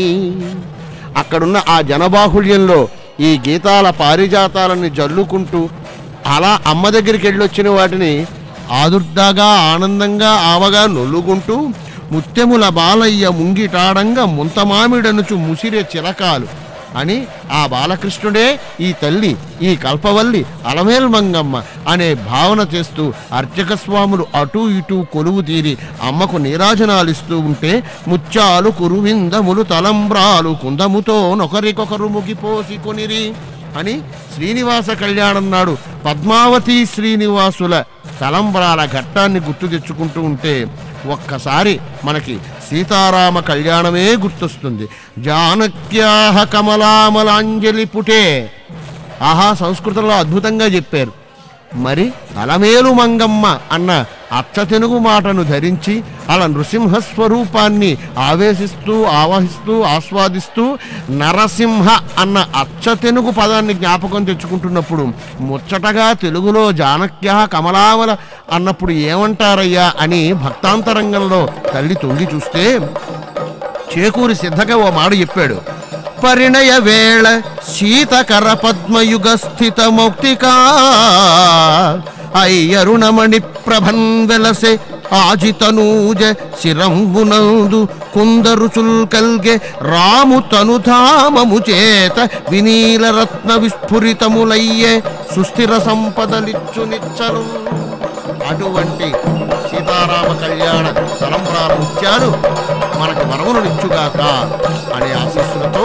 అక్కడున్న ఆ జనబాహుళ్యంలో ఈ గీతాల పారిజాతాలని జల్లుకుంటూ అలా అమ్మ దగ్గరికి వెళ్ళొచ్చిన వాటిని ఆదుర్దాగా ఆనందంగా ఆవగా నొల్లుకుంటూ ముత్యముల బాలయ్య ముంగిటాడంగా ముంతమామిడనుచు ముసిరే చిలకాలు అని ఆ బాలకృష్ణుడే ఈ తల్లి, ఈ కల్పవల్లి అలమేల్మంగమ్మ అనే భావన చేస్తూ అర్చక స్వాములు అటూ ఇటూ కొలువు తీరి అమ్మకు నీరాజనాలిస్తూ ఉంటే ముత్యాలు కురువిందములు తలంబ్రాలు కుందముతో నొకరికొకరు ముగిపోసి కొనిరి అని శ్రీనివాస కళ్యాణం నాడు పద్మావతి శ్రీనివాసుల తలంబ్రాల ఘట్టాన్ని గుర్తు తెచ్చుకుంటూ ఉంటే ఒక్కసారి మనకి సీతారామ కళ్యాణమే గుర్తొస్తుంది. జానక్యాహ కమలామలాంజలి పుటే. ఆహా, సంస్కృతంలో అద్భుతంగా చెప్పారు. మరి అలమేలు మంగమ్మ అన్న అచ్చతెనుగు మాటను ధరించి అలా నృసింహస్వరూపాన్ని ఆవేశిస్తూ ఆవాహిస్తూ ఆస్వాదిస్తూ నరసింహ అన్న అచ్చతెనుగు పదాన్ని జ్ఞాపకం తెచ్చుకుంటున్నప్పుడు ముచ్చటగా తెలుగులో జానక్య కమలావల అన్నప్పుడు ఏమంటారయ్యా అని భక్తాంతరంగంలో తల్లి తొంగి చూస్తే చేకూరి సిద్ధగా ఓ మాట చెప్పాడు. పరిణయ వేళ శీతకర పద్మయుగ స్థిత మౌక్తికా అయ్యరుణమణి ప్రభన్ వెలసే ఆజితనూజ శిరంబునందు కుందరుచుల్ కల్గె రాము తనుధామము చేత వినీల రత్న విస్ఫురితములయ్యే సుస్థిర సంపదలిచ్చు నిచ్చలు. అటువంటి సీతారామ కళ్యాణ తలంబ్రాల ముత్యాలు మనకు వరములు నిచ్చుగాక అనే ఆశీస్సులతో